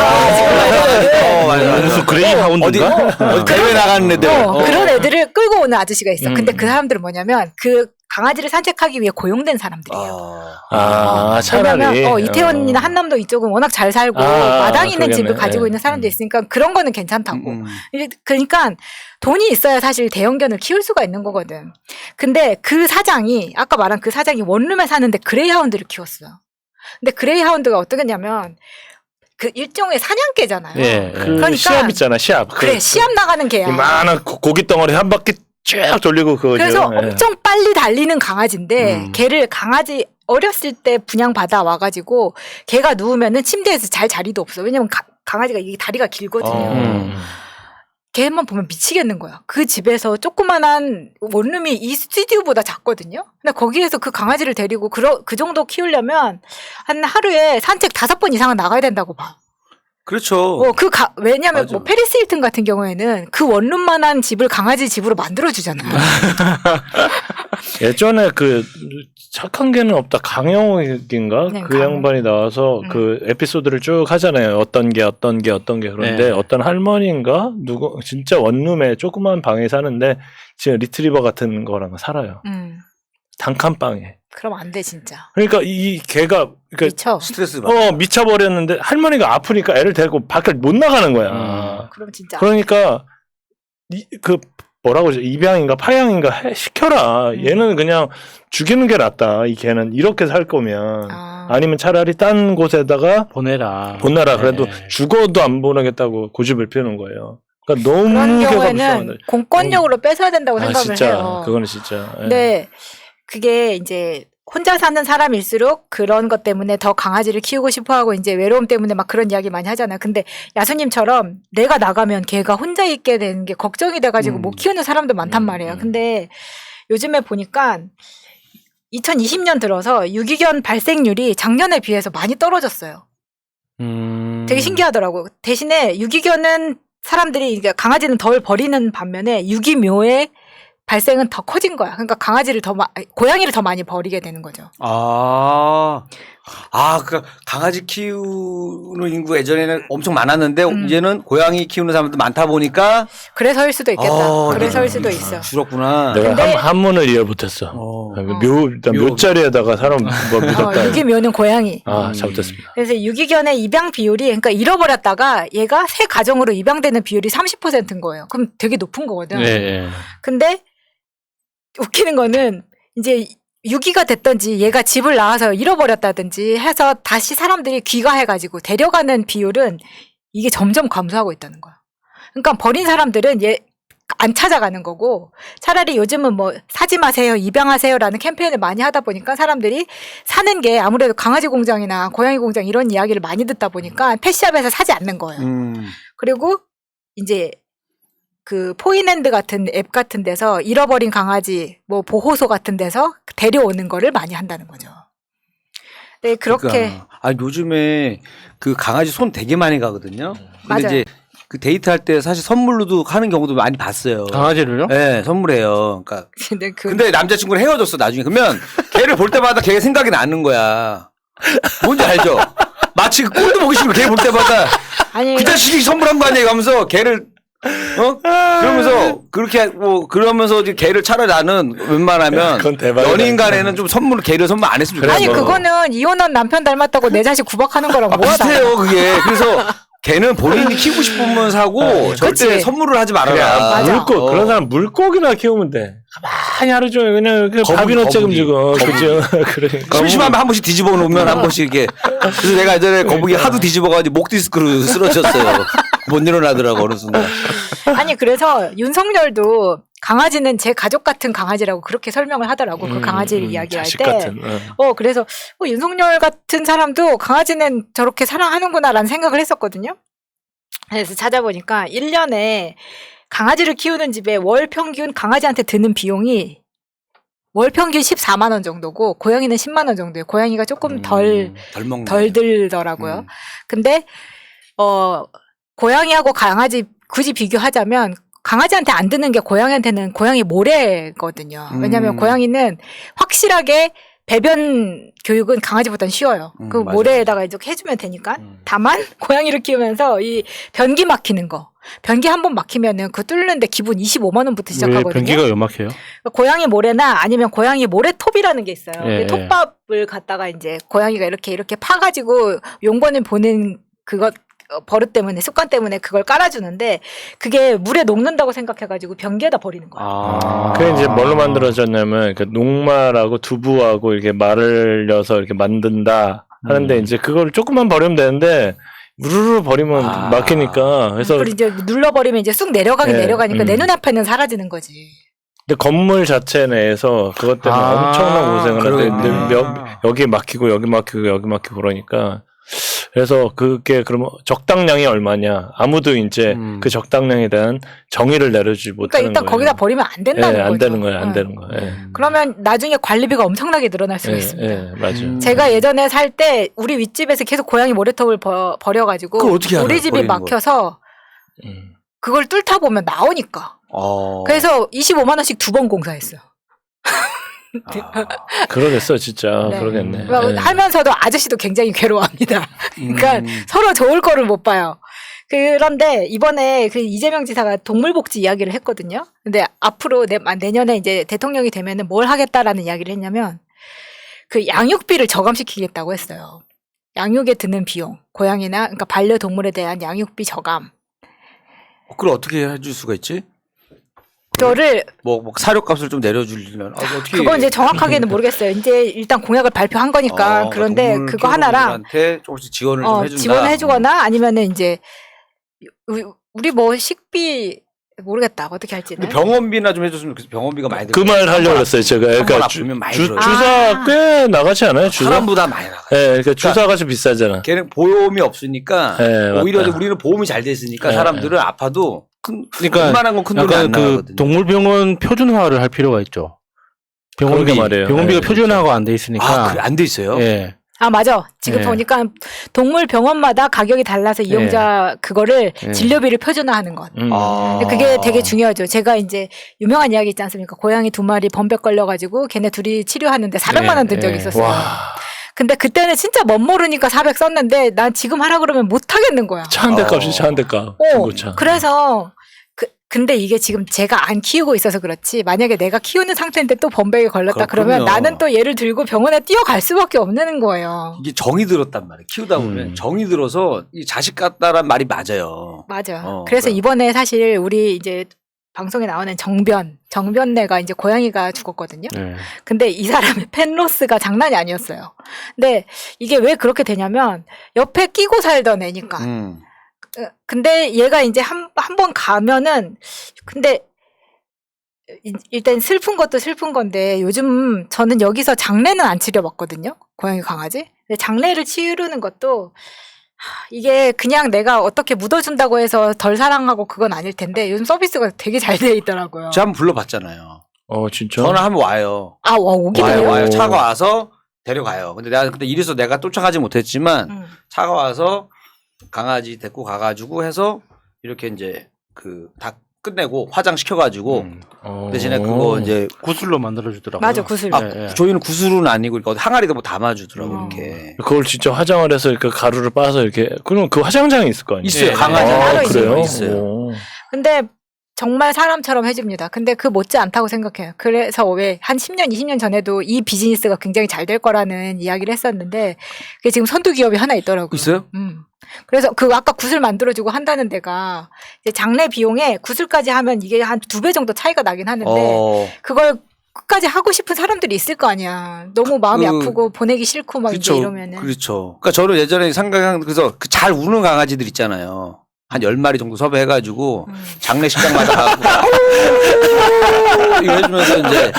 맞아. 무슨 그레이하운드인가? 어디 대회 나가는 애들. 그런 애들을 끌고 오는 아저씨가 있어. 근데 그 사람들은 뭐냐면 그 강아지를 산책하기 위해 고용된 사람들이에요. 차라리. 왜냐면 이태원이나 한남동 이쪽은 워낙 잘 살고 마당 있는 그러겠네. 집을 가지고 있는 사람도 있으니까 그런 거는 괜찮다고. 그러니까 돈이 있어야 사실 대형견을 키울 수가 있는 거거든. 근데 그 사장이 아까 말한 그 사장이 원룸에 사는데 그레이하운드를 키웠어요. 근데 그레이하운드가 어떠겠냐면 그 일종의 사냥개잖아요. 예. 그러니까 시합 있잖아, 시합. 그래 시합 나가는 개야. 이만한 고기 덩어리 한 바퀴 쭉 돌리고 그거죠. 그래서 예. 엄청 빨리 달리는 강아지인데 걔를 강아지 어렸을 때 분양받아 와가지고 걔가 누우면은 침대에서 잘 자리도 없어. 왜냐면 강아지가 이게 다리가 길거든요. 걔만 보면 미치겠는 거야. 그 집에서 조그만한 원룸이 이 스튜디오보다 작거든요. 근데 거기에서 그 강아지를 데리고 그 정도 키우려면 한 하루에 산책 5번 이상은 나가야 된다고 봐. 그렇죠. 왜냐면 맞아. 뭐 페리스 힐튼 같은 경우에는 그 원룸만한 집을 강아지 집으로 만들어 주잖아요. 예전에 그 착한 개는 없다 강영욱인가 네, 그 양반이 나와서 그 에피소드를 쭉 하잖아요. 어떤 게 그런데 네. 어떤 할머니인가 누구 진짜 원룸에 조그만 방에 사는데 지금 리트리버 같은 거랑 살아요. 단칸방에. 그럼 안 돼 진짜. 그러니까 이 개가 미쳐. 스트레스 받아. 미쳐버렸는데 할머니가 아프니까 애를 데리고 밖에 못 나가는 거야. 그럼 진짜. 그러니까 뭐라고 그러죠? 입양인가 파양인가 시켜라. 얘는 그냥 죽이는 게 낫다. 이 개는 이렇게 살 거면 아니면 차라리 딴 곳에다가 보내라. 그래도 죽어도 안 보내겠다고 고집을 피우는 거예요. 그러니까 너무 그런 개가 경우에는 불쌍한데. 공권력으로 뺏어야 된다고 생각을 진짜 해요. 그거는 진짜. 예. 근데 그게 이제 혼자 사는 사람일수록 그런 것 때문에 더 강아지를 키우고 싶어하고 이제 외로움 때문에 막 그런 이야기 많이 하잖아요. 근데 야수님처럼 내가 나가면 걔가 혼자 있게 되는 게 걱정이 돼가지고 못 키우는 사람도 많단 말이에요. 근데 요즘에 보니까 2020년 들어서 유기견 발생률이 작년에 비해서 많이 떨어졌어요. 되게 신기하더라고요. 대신에 유기견은 사람들이 그러니까 강아지는 덜 버리는 반면에 유기묘의 발생은 더 커진 거야. 그러니까 고양이를 더 많이 버리게 되는 거죠. 그 강아지 키우는 인구 예전에는 엄청 많았는데 이제는 고양이 키우는 사람도 많다 보니까 그래서일 수도 있겠다. 그래서일 수도 있어. 줄었구나. 내가 한문을 이해 못했어. 묘자리에다가 사람 뭐 묻었다. 유기묘는 고양이. 잘못했습니다. 그래서 유기견의 입양 비율이 그러니까 잃어버렸다가 얘가 새 가정으로 입양되는 비율이 30%인 거예요. 그럼 되게 높은 거거든. 네. 근데 웃기는 거는 이제 유기가 됐든지 얘가 집을 나와서 잃어버렸다든지 해서 다시 사람들이 귀가해가지고 데려가는 비율은 이게 점점 감소하고 있다는 거야. 그러니까 버린 사람들은 얘 안 찾아가는 거고 차라리 요즘은 뭐 사지 마세요, 입양하세요라는 캠페인을 많이 하다 보니까 사람들이 사는 게 아무래도 강아지 공장이나 고양이 공장 이런 이야기를 많이 듣다 보니까 펫샵에서 사지 않는 거예요. 그리고 이제 그 포인핸드 같은 앱 같은 데서 잃어버린 강아지 뭐 보호소 같은 데서 데려오는 거를 많이 한다는 거죠. 네, 그렇게. 요즘에 그 강아지 손 되게 많이 가거든요. 근데 맞아요. 이제 그 데이트할 때 사실 선물로도 하는 경우도 많이 봤어요. 강아지를요? 네, 선물해요. 그러니까 근데 근데 남자친구랑 헤어졌어 나중에. 그러면 걔를 볼 때마다 걔 생각이 나는 거야. 뭔지 알죠? 마치 그 꼴도 보기 싫고 걔 볼 때마다 아니 그 자식이 선물한 거 아니야 이러면서 걔를 그러면서 그렇게 뭐 그러면서 이제 걔를 차라리 나는 웬만하면 그건 대박이다. 연인 간에는 좀 걔를 선물 안 했으면 좋겠어. 아니 그거는 이혼한 남편 닮았다고 내 자식 구박하는 거랑 뭐가 달라? 비슷해요 그게. 그래서 걔는 본인이 키우고 싶으면 사고 절대 그치. 선물을 하지 말아라. 맞아. 물고기 그런 사람 물고기나 키우면 돼. 가만히 하루 종일 그냥 그 밥이나 책임지고 그죠. 그러니까 심심하면 한 번씩 뒤집어 놓으면 한 번씩 이렇게. 그래서 내가 예전에 거북이 하도 뒤집어가지고 목 디스크로 쓰러졌어요. 못 일어나더라고 어느 순간. 아니 그래서 윤석열도 강아지는 제 가족 같은 강아지라고 그렇게 설명을 하더라고. 그 강아지를 이야기할 자식 때. 같은. 그래서 윤석열 같은 사람도 강아지는 저렇게 사랑하는구나라는 생각을 했었거든요. 그래서 찾아보니까 1년에 강아지를 키우는 집에 월 평균 강아지한테 드는 비용이 월 평균 14만 원 정도고 고양이는 10만 원 정도예요. 고양이가 조금 덜 들더라고요. 근데 고양이하고 강아지 굳이 비교하자면 강아지한테 안 드는 게 고양이한테는 고양이 모래거든요. 왜냐하면 고양이는 확실하게 배변 교육은 강아지보다는 쉬워요. 그 맞아요. 모래에다가 이렇게 해주면 되니까. 다만 고양이를 키우면서 이 변기 막히는 거. 변기 한 번 막히면은 그 뚫는데 기본 25만 원부터 시작하거든요. 왜 변기가 요막해요? 고양이 모래나 아니면 고양이 모래톱이라는 게 있어요. 예, 톱밥을 갖다가 이제 고양이가 이렇게 파가지고 용건을 보는 그것 버릇 때문에 습관 때문에 그걸 깔아주는데 그게 물에 녹는다고 생각해가지고 변기에다 버리는 거야. 그게 이제 뭘로 만들어졌냐면 그 녹말하고 두부하고 이렇게 말을 려서 이렇게 만든다 하는데 이제 그걸 조금만 버리면 되는데 우르르 버리면 막히니까 그래서 그걸 이제 눌러버리면 이제 쑥 내려가긴 내려가니까 내 눈앞에는 사라지는 거지. 근데 건물 자체 내에서 그것 때문에 엄청난 고생을 하는데 여기 막히고 여기 막히고 여기 막히고 그러니까 그래서 그게 그러면 적당량이 얼마냐 아무도 이제 그 적당량에 대한 정의를 내려주지 못하는 그러니까 일단 거예요. 거기다 버리면 안 된다는 거죠. 안 되는 거예요. 안 되는 거예요. 그러면 나중에 관리비가 엄청나게 늘어날 수가 있습니다. 맞아요. 제가 예전에 살 때 우리 윗집에서 계속 고양이 모래톱을 버려가지고 그걸 어떻게 알아요? 우리 집이 버리는 막혀서 그걸 뚫다 보면 나오니까. 그래서 25만 원씩 2번 공사했어요. 그러겠어 진짜 네. 그러겠네. 하면서도 아저씨도 굉장히 괴로워합니다. 그러니까 서로 좋을 거를 못 봐요. 그런데 이번에 그 이재명 지사가 동물복지 이야기를 했거든요. 근데 앞으로 내년에 이제 대통령이 되면은 뭘 하겠다라는 이야기를 했냐면 그 양육비를 저감시키겠다고 했어요. 양육에 드는 비용, 고양이나 그러니까 반려동물에 대한 양육비 저감. 그걸 어떻게 해줄 수가 있지? 그거를 뭐 사료값을 좀 내려주려면 어떻게? 그건 이제 정확하게는 모르겠어요. 이제 일단 공약을 발표한 거니까. 그런데 그거 하나랑 조금씩 지원을 좀 해준다. 지원을 해주거나 아니면은 이제 우리 뭐 식비 모르겠다 어떻게 할지는. 병원비나 좀 해줬으면 좋겠어. 병원비가 많이 그 말 하려고 그랬어요 제가. 그러니까 아프면 많이 주사 꽤 나가지 않아요? 주사? 사람보다 많이 나가. 네, 그러니까 주사가 좀 비싸잖아. 걔는 보험이 없으니까 네, 오히려 맞다. 우리는 보험이 잘 돼 있으니까 사람들은 아파도 그러니까 웬만한 건 큰 돈이 안 나거든요. 그 동물병원 표준화를 할 필요가 있죠. 병원비 말이에요. 병원비가 표준화가 안 돼 있으니까. 그래 안 돼 있어요? 예. 맞아. 지금 보니까 동물 병원마다 가격이 달라서 이용자 그거를 진료비를 표준화하는 것. 근데 그게 되게 중요하죠. 제가 이제 유명한 이야기 있지 않습니까? 고양이 2마리 범백 걸려가지고 걔네 둘이 치료하는데 400만 원 든 적이 있었어요. 와. 근데 그때는 진짜 멋모르니까 400 썼는데 난 지금 하라 그러면 못 하겠는 거야. 차 한 대 값이 차 한 대 값. 중고차. 그래서 근데 이게 지금 제가 안 키우고 있어서 그렇지 만약에 내가 키우는 상태인데 또 범백에 걸렸다 그러면 나는 또 얘를 들고 병원에 뛰어갈 수밖에 없는 거예요. 이게 정이 들었단 말이에요. 키우다 보면 정이 들어서 이 자식 같다란 말이 맞아요. 맞아. 그래서 이번에 사실 우리 이제 방송에 나오는 정변내가 이제 고양이가 죽었거든요. 근데 이 사람의 펜로스가 장난이 아니었어요. 근데 이게 왜 그렇게 되냐면 옆에 끼고 살던 애니까. 근데 얘가 이제 한 번 가면은 근데 일단 슬픈 것도 슬픈 건데 요즘 저는 여기서 장례는 안 치려봤거든요. 고양이 강아지. 근데 장례를 치르는 것도 이게 그냥 내가 어떻게 묻어준다고 해서 덜 사랑하고 그건 아닐 텐데 요즘 서비스가 되게 잘 돼 있더라고요. 제가 한번 불러봤잖아요. 진짜? 전화하면 와요. 오긴 해요? 와요. 차가 와서 데려가요. 근데 내가 그때 이래서 내가 쫓아가지 못했지만 차가 와서 강아지 데리고 가가지고 해서 이렇게 이제 그 다 끝내고 화장시켜가지고 대신에 그거 이제 구슬로 만들어주더라고요. 맞아, 구슬. 저희는 구슬은 아니고 이렇게 항아리도 뭐 담아주더라고 이렇게. 그걸 진짜 화장을 해서 이렇게 가루를 빻아서 이렇게 그럼 그 화장장이 있을 거 아니에요? 있어요. 네. 강아지 따로 그래요? 있어요. 오. 근데 정말 사람처럼 해줍니다. 근데 그 못지 않다고 생각해요. 그래서 왜 한 10년, 20년 전에도 이 비즈니스가 굉장히 잘 될 거라는 이야기를 했었는데 그게 지금 선두 기업이 하나 있더라고요. 있어요? 그래서 그 아까 구슬 만들어주고 한다는 데가 이제 장례 비용에 구슬까지 하면 이게 한 2배 정도 차이가 나긴 하는데 그걸 끝까지 하고 싶은 사람들이 있을 거 아니야. 너무 마음이 아프고 보내기 싫고 막 이제 이러면은. 그렇죠. 그러니까 저는 예전에 생각한 그래서 그 잘 우는 강아지들 있잖아요. 한 10마리 정도 섭외해가지고 장례식장마다 가고 이거 해주면서 이제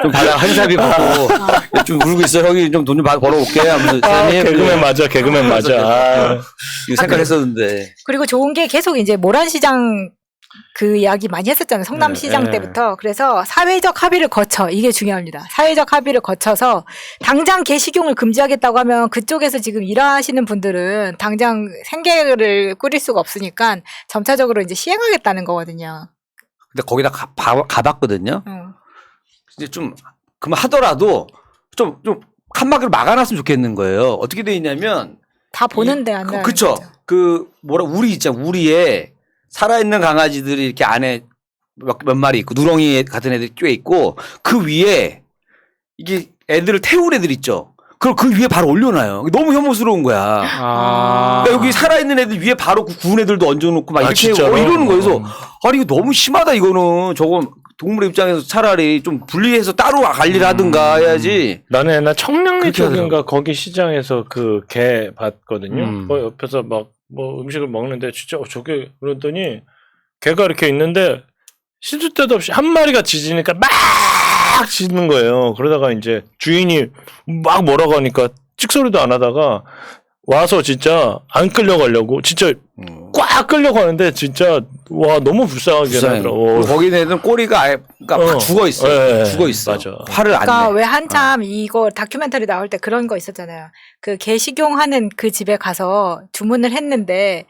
좀 받아 한사비 받고 좀 울고 있어 형이 좀 돈 좀 벌어올게 하면서 개그맨 맞아 개그맨 맞아. 이거 생각했었는데 그리고 좋은 게 계속 이제 모란시장 그 이야기 많이 했었잖아요. 성남시장 때부터. 그래서 사회적 합의를 거쳐 이게 중요합니다. 사회적 합의를 거쳐서 당장 개식용을 금지하겠다고 하면 그쪽에서 지금 일하시는 분들은 당장 생계를 꾸릴 수가 없으니까 점차적으로 이제 시행하겠다는 거거든요. 근데 거기다 가봤거든요. 이제 좀 그만 하더라도 좀 칸막이를 막아놨으면 좋겠는 거예요. 어떻게 돼 있냐면 다 보는데 안 나요. 그쵸. 그 우리 있잖아. 우리에 살아있는 강아지들이 이렇게 안에 몇 마리 있고 누렁이 같은 애들이 껴 있고 그 위에 이게 애들을 태운 애들 있죠. 그걸 그 위에 바로 올려놔요. 너무 혐오스러운 거야. 그러니까 여기 살아있는 애들 위에 바로 구운 애들도 얹어놓고 막 이렇게 이러는 거예요. 그래서 아니 이거 너무 심하다 이거는. 저건 동물의 입장에서 차라리 좀 분리해서 따로 관리를 하든가 해야지. 나는 옛날 청량리 쪽인가 거기 시장에서 그 개 봤거든요. 뭐 옆에서 막 뭐 음식을 먹는데 진짜 저게 그러더니 개가 이렇게 있는데 시도 때도 없이 한 마리가 짖으니까 막 짖는 거예요. 그러다가 이제 주인이 막 뭐라고 하니까 찍소리도 안 하다가 와서 진짜 안 끌려가려고 진짜 꽉 끌려가는데 진짜 와 너무 불쌍하게 하더라고. 거기 애들은 꼬리가 아예 그러니까 막 죽어 있어. 네, 죽어 있어. 맞아. 화를 안 내. 그러니까 왜 한참 이거 다큐멘터리 나올 때 그런 거 있었잖아요. 그 개식용하는 그 집에 가서 주문을 했는데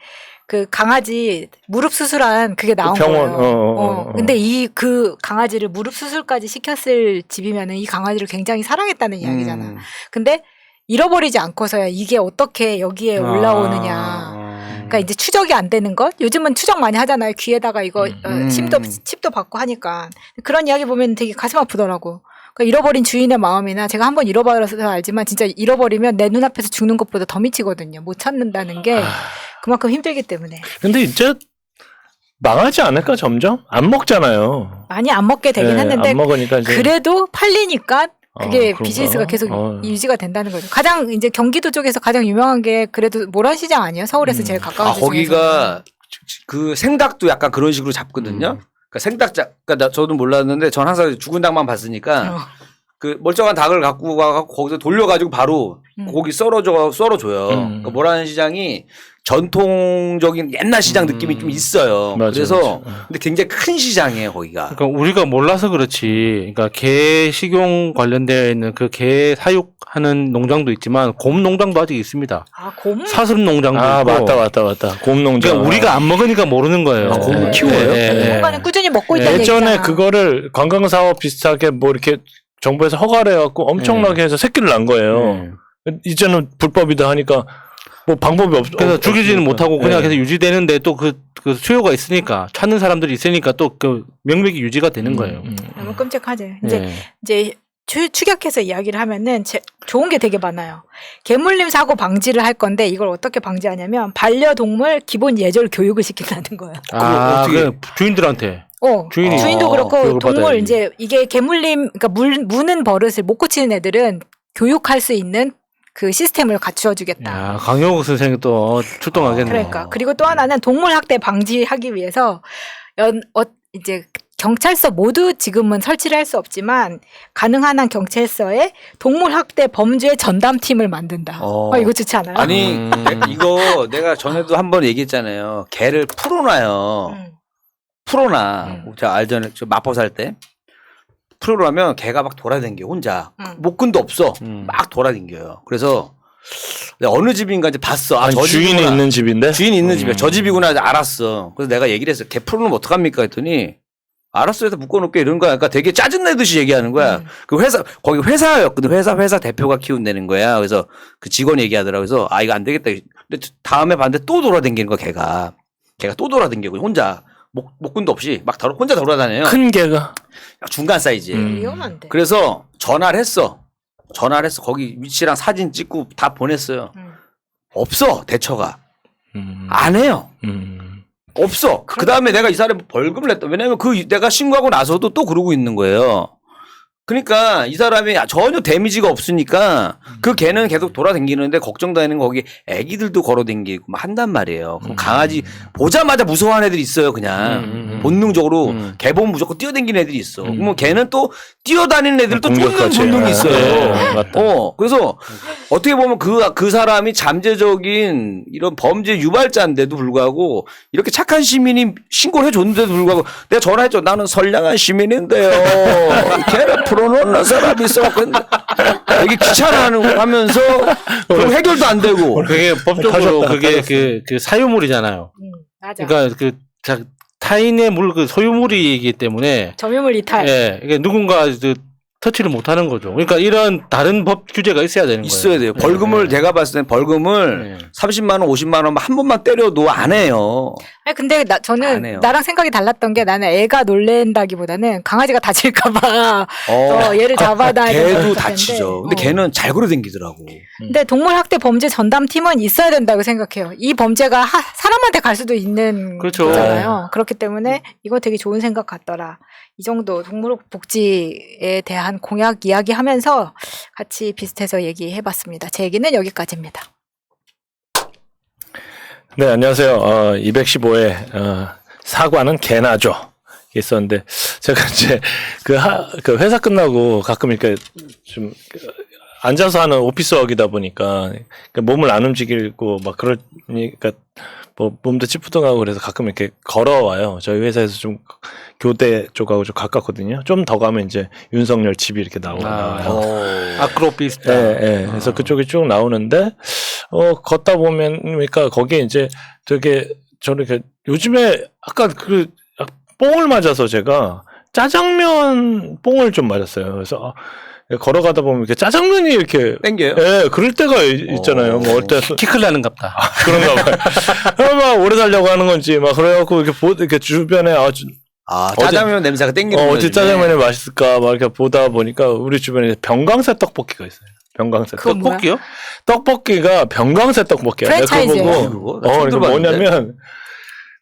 그 강아지 무릎 수술한 그게 나온 병원, 거예요. 근데 그 강아지를 무릎 수술까지 시켰을 집이면은 이 강아지를 굉장히 사랑했다는 이야기잖아. 근데 잃어버리지 않고서야 이게 어떻게 여기에 올라오느냐. 그러니까 이제 추적이 안 되는 것. 요즘은 추적 많이 하잖아요. 귀에다가 이거 칩도 받고 하니까. 그런 이야기 보면 되게 가슴 아프더라고. 그러니까 잃어버린 주인의 마음이나 제가 한번 잃어버려서 알지만 진짜 잃어버리면 내 눈앞에서 죽는 것보다 더 미치거든요. 못 찾는다는 게 그만큼 힘들기 때문에. 근데 이제 망하지 않을까 점점? 안 먹잖아요. 많이 안 먹게 되긴 했는데 안 먹으니까 이제 그래도 팔리니까 그게 그런가? 비즈니스가 계속 유지가 된다는 거죠. 가장 이제 경기도 쪽에서 가장 유명한 게 그래도 모란시장 아니에요? 서울에서 제일 가까운 데 거기가 그 생닭도 약간 그런 식으로 잡거든요. 그러니까 그러니까 저도 몰랐는데 전 항상 죽은 닭만 봤으니까 그 멀쩡한 닭을 갖고 가고 거기서 돌려가지고 바로 고기 썰어줘요. 그러니까 모란시장이 전통적인 옛날 시장 느낌이 좀 있어요. 맞아요, 그래서 맞아요. 근데 굉장히 큰 시장이에요 거기가. 그러니까 우리가 몰라서 그렇지. 그러니까 개 식용 관련되어 있는 그 개 사육하는 농장도 있지만 곰 농장도 아직 있습니다. 아, 곰? 사슴 농장도 있고. 맞다. 곰 농장. 그러니까 우리가 안 먹으니까 모르는 거예요. 곰을 키워요? 뭔가는 꾸준히 먹고 있다는 예전에 얘기잖아. 그거를 관광사업 비슷하게 뭐 이렇게 정부에서 허가를 해갖고 엄청나게 해서 새끼를 낳은 거예요. 이제는 불법이다 하니까 뭐 방법이 그래서 죽이지는 못하고 그냥 계속 유지되는데 또 그 수요가 있으니까 찾는 사람들이 있으니까 또 그 명맥이 유지가 되는 거예요. 너무 끔찍하지. 이제 추격해서 이야기를 하면은 좋은 게 되게 많아요. 개물림 사고 방지를 할 건데 이걸 어떻게 방지하냐면 반려동물 기본 예절 교육을 시킨다는 거예요. 어떻게 주인들한테. 주인도 그렇고 동물 받아야지. 이제 이게 개물림 그러니까 무는 버릇을 못 고치는 애들은 교육할 수 있는 그 시스템을 갖추어 주겠다. 야, 강효국 선생이 또 출동하겠네. 그러니까. 그리고 또 하나는 동물 학대 방지하기 위해서 이제 경찰서 모두 지금은 설치를 할 수 없지만 가능한 한 경찰서에 동물 학대 범죄 전담팀을 만든다. 이거 좋지 않아요? 아니 이거 내가 전에도 한번 얘기했잖아요. 개를 풀어놔요. 풀어놔. 제가 알잖아요. 저 마포 살 때. 풀어놓으면 개가 막 돌아다녀 혼자. 목근도 없어. 막 돌아다녀요. 그래서 내가 어느 집인가 이제 봤어. 아니, 저 주인이 집이구나. 있는 집인데? 주인이 있는 집이야. 저 집이구나 알았어. 그래서 내가 얘기를 했어. 개 풀어놓으면 어떡합니까 했더니 알았어 해서 묶어놓게 이런 거야. 그러니까 되게 짜증내듯이 얘기하는 거야. 그 회사 거기 회사였거든. 회사 대표가 키운다는 거야. 그래서 그 직원 얘기하더라고. 그래서 이거 안 되겠다. 근데 다음에 봤는데 또 돌아다니는 거야 걔가 또 돌아다니고 혼자 목근도 없이 막 혼자 돌아다녀요. 큰 개가 중간 사이즈. 위험한데. 그래서 전화를 했어. 거기 위치랑 사진 찍고 다 보냈어요. 없어 대처가. 안 해요. 없어. 그 다음에 내가 이 사람에 벌금을 냈다. 왜냐면 내가 신고하고 나서도 또 그러고 있는 거예요. 그러니까 이 사람이 전혀 데미지가 없으니까 그 개는 계속 돌아다니는데 걱정되는 거기 애기들도 걸어다니고 막 한단 말이에요. 그럼 강아지 보자마자 무서워하는 애들이 있어요. 그냥 본능적으로 개 보면 무조건 뛰어다니는 애들이 있어. 그러면 개는 또 뛰어다니는 애들 또 쫓는 본능이 있어요. 네, 맞다. 그래서 어떻게 보면 그 사람이 잠재적인 이런 범죄 유발자인데도 불구하고 이렇게 착한 시민이 신고를 해줬는데도 불구하고 내가 전화했죠. 나는 선량한 시민인데요. 개를 풀어놓는 사람이 있어갖고 되게 귀찮아하면서 그럼 해결도 안 되고. 그게 법적으로 그게 그 사유물이잖아요. 맞아. 그러니까 타인의 그 소유물이기 때문에 점유물 이탈. 예, 이게 누군가 터치를 못하는 거죠. 그러니까 이런 다른 법 규제가 있어야 되는 거예요. 있어야 돼요. 벌금을 제가 봤을 땐 벌금을 30만 원, 50만 원 한 번만 때려도 안 해요. 아니 근데 안 저는 해요. 나랑 생각이 달랐던 게 나는 애가 놀랜다기보다는 강아지가 다칠까봐 얘를 잡아놔야 된다고 개도 생각했는데. 다치죠. 근데 걔는 잘 걸어다니더라고. 근데 동물학대 범죄 전담팀은 있어야 된다고 생각해요. 이 범죄가 사람한테 갈 수도 있는 그렇죠. 거잖아요. 그렇기 때문에 이거 되게 좋은 생각 같더라. 이 정도 동물복지에 대한 공약 이야기하면서 같이 비슷해서 얘기해봤습니다. 제 얘기는 여기까지입니다. 네, 안녕하세요. 215회 사과는 개나죠. 있었는데 제가 이제 그 회사 끝나고 가끔 이렇게 좀 앉아서 하는 오피스워크이다 보니까 몸을 안 움직이고 막 그러니까 뭐 몸도 찌뿌둥하고 그래서 가끔 이렇게 걸어와요. 저희 회사에서 좀 교대 쪽하고 좀 가깝거든요. 좀 더 가면 이제 윤석열 집이 이렇게 나와요. 아크로비스타. 네. 그래서 그쪽이 쭉 나오는데 걷다 보면 그러니까 거기에 이제 되게 저는 요즘에 아까 뽕을 맞아서 제가 짜장면 뽕을 좀 맞았어요. 그래서 걸어가다 보면 이렇게 짜장면이 이렇게 땡겨요? 예, 그럴 때가 있잖아요. 뭐 어때 키 클라는 갑다. 그런가 봐요. 막 오래 살려고 하는 건지 막 그래갖고 이렇게 주변에 짜장면 냄새가 땡기는 거예요. 어디 짜장면이 맛있을까 막 이렇게 보다 보니까 우리 주변에 병강세 떡볶이가 있어요. 병강세 떡볶이요? 떡볶이가 병강세 떡볶이야. 프랜차이즈예요. 그거? 그러니까 뭐냐면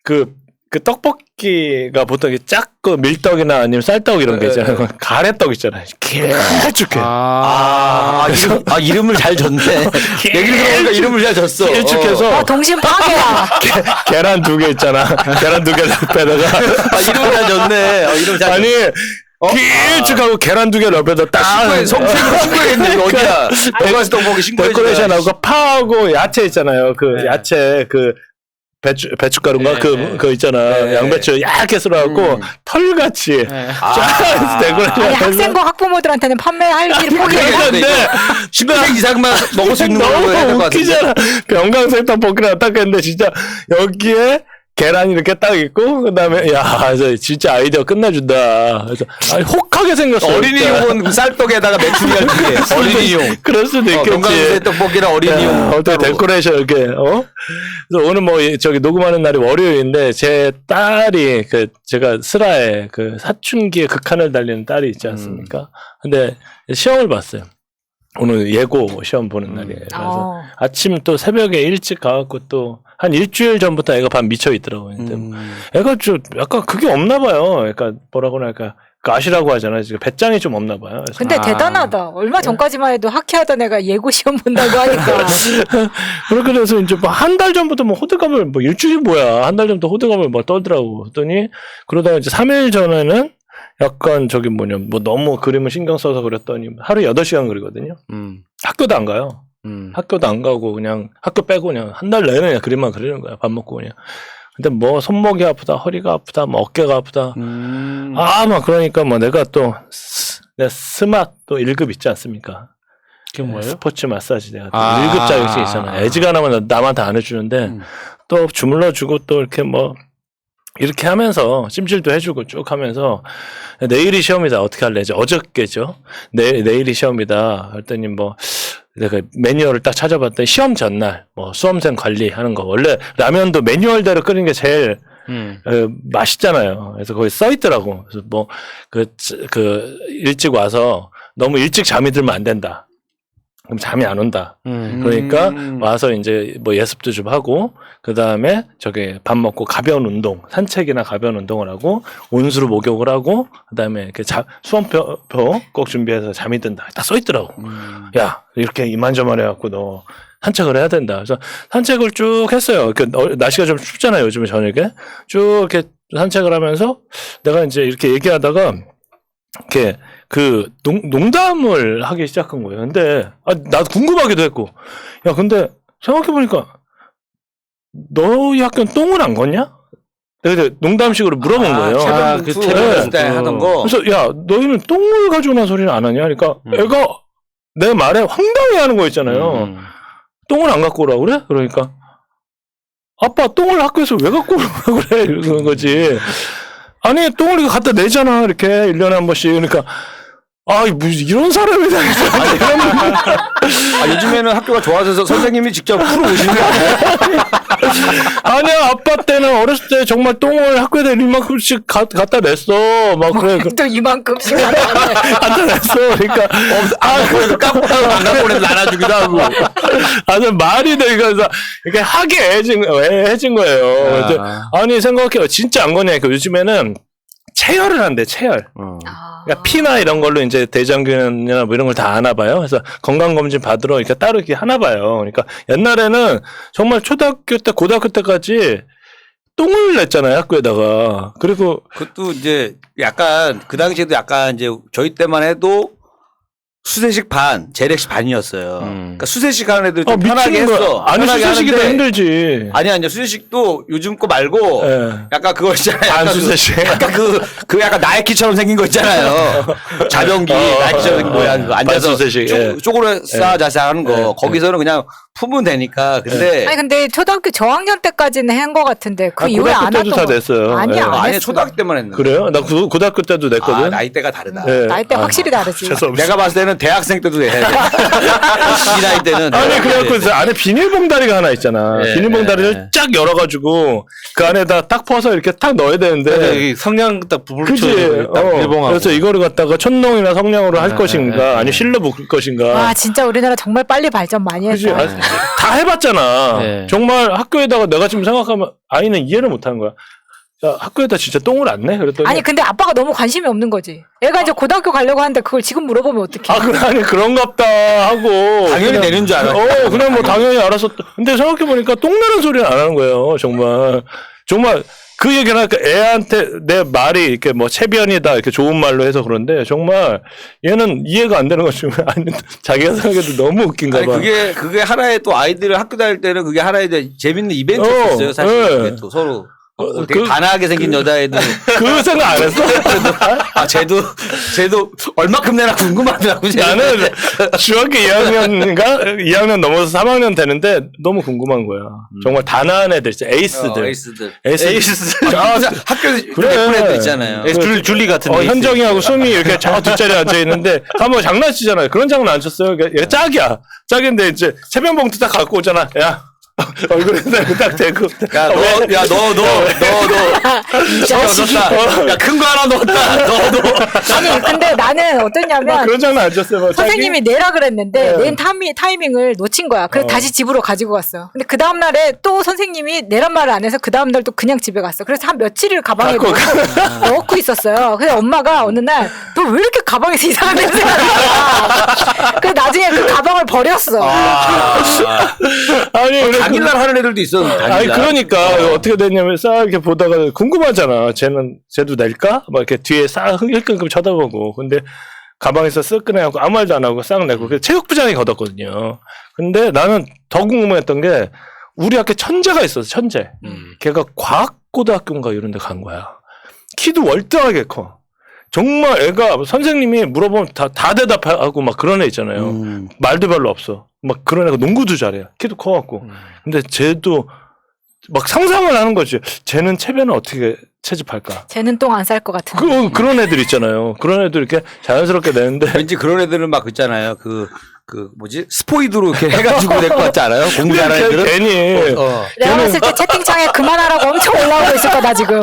그 떡볶이가 보통 작고 밀떡이나 아니면 쌀떡 이런 게 있잖아요. 가래떡 있잖아요. 길쭉해. 이름을 잘 줬네. 얘기를 들어보니까 이름을 잘 줬어. 길쭉해서 동심 파괴야. 계란 2개 있잖아. 계란 2개 옆에다가 이름을 잘 줬네. 이름 잘 아니 길쭉하고 계란 2개 옆에다 딱 성품으로 신고했네. 이거 어디야? 백화점 떡볶이 신고했어. 데코레이션하고 파하고 야채 있잖아요. 야채 배춧가루인가? 그거 있잖아. 양배추 얇게 썰어갖고 털같이 쫙 데코레이션. 아니 학생과 학부모들한테는 판매할 일을 포기했는데 신고생 이상만 먹을 수 있는 걸로 해야 될 것 너무 같은데. 웃기잖아. 병강색 떡볶이를 딱 했는데 진짜 여기에 계란이 이렇게 딱 있고 그다음에 진짜 아이디어 끝내준다. 그래서 혹하게 생겼어. 어린이용은 쌀떡에다가 메추리알 두 개. 어린이용. 그럴 수도 있겠지. 건강세 떡볶이랑 어린이용. 어떻게 데코레이션 이렇게 그래서 오늘 저기 녹음하는 날이 월요일인데 제 딸이 제가 슬아에 사춘기에 극한을 달리는 딸이 있지 않습니까? 근데 시험을 봤어요. 오늘 예고 시험 보는 날이에요. 그래서 아침 또 새벽에 일찍 가갖고 또 한 일주일 전부터 애가 반 미쳐 있더라고요. 근데 애가 좀 약간 그게 없나 봐요. 그러니까 뭐라고 할까? 가시라고 하잖아요. 지금 배짱이 좀 없나 봐요. 그래서 근데 대단하다. 얼마 전까지만 해도 학회하던 애가 예고 시험 본다고 하니까. 그렇게 돼서 이제 한 달 전부터 호들갑을 일주일이 뭐야. 한 달 전부터 호들갑을 떨더라고. 그랬더니 그러다가 이제 3일 전에는 약간 너무 그림을 신경 써서 그렸더니 하루 8시간 그리거든요. 학교도 안 가요. 학교도 안 가고 그냥 학교 빼고 그냥 한 달 내내 그냥 그림만 그리는 거야. 밥 먹고 그냥. 근데 손목이 아프다, 허리가 아프다, 어깨가 아프다. 막 그러니까 내가 또 스맛 또 1급 있지 않습니까? 그게 뭐예요? 스포츠 마사지 내가 1급 자격증 있잖아. 애지간하면 남한테 안 해주는데 또 주물러주고 또 이렇게 뭐 이렇게 하면서 찜질도 해주고 쭉 하면서 내일이 시험이다. 어떻게 할래? 이제 어저께죠. 내일이 시험이다. 했더니 뭐 내가 매뉴얼을 딱 찾아봤더니 시험 전날 뭐 수험생 관리하는 거 원래 라면도 매뉴얼대로 끓이는 게 제일 맛있잖아요. 그래서 거기 써 있더라고. 그래서 뭐 그 일찍 와서 너무 일찍 잠이 들면 안 된다. 그럼 잠이 안 온다. 그러니까 와서 이제 뭐 예습도 좀 하고 그 다음에 저기 밥 먹고 가벼운 운동, 산책이나 가벼운 운동을 하고 온수로 목욕을 하고 그 다음에 이렇게 수험표 꼭 준비해서 잠이 든다. 딱 써 있더라고. 야 이렇게 이만저만 해갖고 너 산책을 해야 된다. 그래서 산책을 쭉 했어요. 날씨가 좀 춥잖아요. 요즘에 저녁에 쭉 이렇게 산책을 하면서 내가 이제 이렇게 얘기하다가 이렇게 그 농담을 하기 시작한 거예요. 근데 나도 궁금하기도 했고, 야 근데 생각해 보니까 너희 학교는 똥을 안 걷냐? 내가 농담식으로 물어본 거예요. 체험 때 하던 거. 그래서 야 너희는 똥을 가지고 난 소리는 안 하냐? 그러니까 애가 내 말에 황당해하는 거 있잖아요. 똥을 안 갖고 오라고 그래? 그러니까 아빠 똥을 학교에서 왜 갖고 오라고 그래? 이러는 거지. 아니 똥을 이거 갖다 내잖아 이렇게 1년에 한 번씩. 그러니까 무슨 이런 사람이 다 있어. 요즘에는 학교가 좋아져서 선생님이 직접 풀어오시는 거 아니에요? 아니야 아빠 때는 어렸을 때 정말 똥을 학교에다 이만큼씩 갖다 냈어. 막 그래. 또 이만큼씩 갖다 냈어. 그러니까 그래서 깜빡 안 갖고 오래서 나눠주기도 하고. 말이 되니까 이렇게 하게 해진 거예요. 아니 생각해요. 진짜 안 거냐니까 요즘에는 체열을 한대 체열. 그러니까 피나 이런 걸로 이제 대장균이나 뭐 이런 걸 다 하나 봐요. 그래서 건강검진 받으러 이렇게 따로 이렇게 하나 봐요. 그러니까 옛날에는 정말 초등학교 때, 고등학교 때까지 똥을 냈잖아요, 학교에다가. 그리고 그것도 이제 약간 그 당시에도 약간 이제 저희 때만 해도 수세식 반, 재래식 반이었어요. 그러니까 수세식 하는 애들 좀 편하게 했어. 아니 수세식이 더 힘들지. 아니야, 수세식도 요즘 거 말고 약간 그거 있잖아요. 반수세식. 약간 그 약간 나이키처럼 생긴 거 있잖아요. 자변기 나이키처럼 생긴 거야. 앉아서 쪼그려 싸 자세 하는 거. 거기서는 그냥 품으면 되니까. 근데 아니 근데 초등학교 저학년 때까지는 한 거 같은데 그 이후에 안 고등학교 때도 다 냈어요. 아니야. 아니 초등학교 때만 했는데. 그래요? 나 고등학교 때도 냈거든. 나이대가 다르다. 나이대 확실히 다르지. 내가 봤을 때는 대학생 때도 해야 돼. 이 나이 때는. 아니 그래갖고 안에 비닐봉다리가 하나 있잖아. 비닐봉다리를 쫙 열어가지고 그 안에다 딱 퍼서 이렇게 딱 넣어야 되는데 성냥 딱 부풀려. 그치. 그래서 이거를 갖다가 촌농이나 성냥으로 할 것인가 아니 실로 묶을 것인가. 진짜 우리나라 정말 빨리 발전 많이 했어. 다 해봤잖아. 정말 학교에다가 내가 지금 생각하면 아이는 이해를 못하는 거야. 야, 학교에다 진짜 똥을 안 내? 그랬더니 아니 근데 아빠가 너무 관심이 없는 거지. 애가 이제 고등학교 가려고 하는데 그걸 지금 물어보면 어떡해. 아니 그런갑다 하고 당연히 내는 줄 알아. 그냥 뭐 당연히 알아서. 근데 생각해보니까 똥 내는 소리는 안 하는 거예요. 정말 그 얘기를 하니까 애한테 내 말이 이렇게 뭐 체변이다 이렇게 좋은 말로 해서 그런데 정말 얘는 이해가 안 되는 거지. 아니 자기가 생각해도 너무 웃긴가 봐. 그게 하나의 또 아이들 학교 다닐 때는 그게 하나의 재밌는 이벤트였어요. 사실 또 서로. 되게 가난하게 생긴 여자애들. 그 생각 안 했어? 쟤도 얼마큼 내나 궁금하더라고. 나는 중학교 2학년 넘어서 3학년 되는데 너무 궁금한 거야. 정말 단아한 애들, 에이스들. 학교에서 예쁜 애들 있잖아요. 줄리 같은 애. 현정이하고 수미 이렇게 저 뒷자리에 앉아 있는데 가면 장난치잖아요. 그런 장난 안 쳤어요. 얘 짝이야. 짝인데 이제 체면봉투 딱 갖고 오잖아. 야. 얼굴에 딱 대고. 야, 큰 거 하나 넣었다. 아니, 근데 나는 어떠냐면. 그런 장난 안 쳤어요. 선생님이 내라 그랬는데, 낸 타이밍을 놓친 거야. 그래서 다시 집으로 가지고 갔어. 근데 그 다음날에 또 선생님이 내란 말을 안 해서 그 다음날 또 그냥 집에 갔어. 그래서 한 며칠을 가방에 넣고 있었어요. 그래서 엄마가 어느 날, 너 왜 이렇게 가방에서 이상한 냄새가 나냐. 그래서 나중에 그 가방을 버렸어. 아니, 당일날 하는 애들도 있어. 아니 그러니까 어떻게 됐냐면 싹 이렇게 보다가 궁금하잖아. 쟤도 낼까? 막 이렇게 뒤에 싹 흘끔흘끔 쳐다보고. 근데 가방에서 쓱 꺼내갖고 아무 말도 안 하고 싹 내고. 그래서 체육부장이 걷었거든요. 근데 나는 더 궁금했던 게 우리 학교에 천재가 있었어. 천재. 걔가 과학고등학교인가 이런 데 간 거야. 키도 월등하게 커. 정말 애가 선생님이 물어보면 다 대답하고 막 그런 애 있잖아요. 말도 별로 없어. 막 그런 애가 농구도 잘해요. 키도 커갖고. 근데 쟤도 막 상상을 하는 거지. 쟤는 체배는 어떻게 채집할까? 쟤는 똥 안 쌀 것 같은데. 그런 애들 있잖아요. 그런 애들 이렇게 자연스럽게 내는데. 왠지 그런 애들은 막 있잖아요. 뭐지? 스포이드로 이렇게 해가지고 될 것 같지 않아요? 공부 잘하는 애들은? 괜히. 내가 봤을 때 채팅창에 그만하라고 엄청 올라오고 있을 거다, 지금.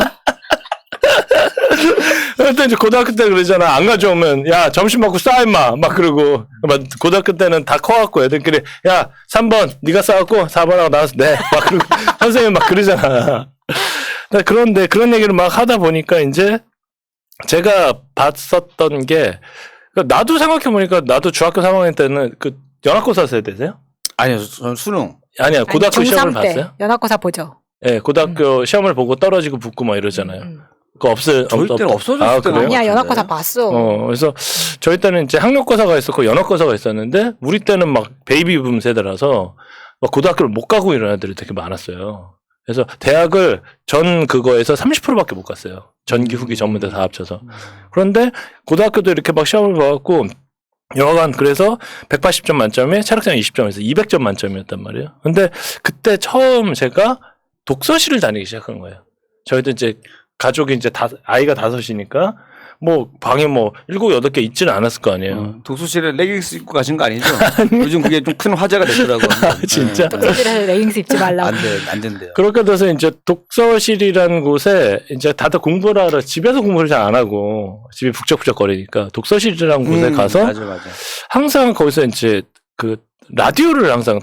그때 이제 고등학교 때 그러잖아. 안 가져오면 야 점심 먹고 싸 임마 막 그러고 막 고등학교 때는 다 커갖고 애들끼리 야 3번 네가 싸갖고 4번하고 나와서 내 막 그러고 선생님 막 그러잖아. 그런데 그런 얘기를 막 하다 보니까 이제 제가 봤었던 게 나도 생각해 보니까 나도 중학교 3학년 때는 그 연합고사 세대세요? 아니요, 저는 수능. 아니야 고등학교 시험을 봤어요? 연합고사 보죠. 예, 네, 고등학교 시험을 보고 떨어지고 붙고 막 이러잖아요. 그거 저희 때는 없어졌을 때는 아니야, 연합고사 봤어. 그래서 저희 때는 이제 학력고사가 있었고 연합고사가 있었는데 우리 때는 막 베이비붐 세대라서 막 고등학교를 못 가고 이런 애들이 되게 많았어요. 그래서 대학을 전 그거에서 30%밖에 못 갔어요. 전기 후기 전문대 다 합쳐서. 그런데 고등학교도 이렇게 막 시험을 봐갖고 여하간 그래서 180점 만점에 체력장 20점에서 200점 만점이었단 말이에요. 근데 그때 처음 제가 독서실을 다니기 시작한 거예요. 저희도 이제 가족이 이제 아이가 5이니까 뭐 방에 뭐 7, 8개 있지는 않았을 거 아니에요. 독서실에 레깅스 입고 가신 거 아니죠? 요즘 그게 좀 큰 화제가 됐더라고요. 진짜? 독서실에서 레깅스 입지 말라고. 안 된대요. 그렇게 돼서 이제 독서실이라는 곳에 이제 다들 공부를 하러 집에서 공부를 잘 안 하고 집이 북적북적 거리니까 독서실이라는 곳에 가서 맞아. 항상 거기서 이제 그 라디오를 항상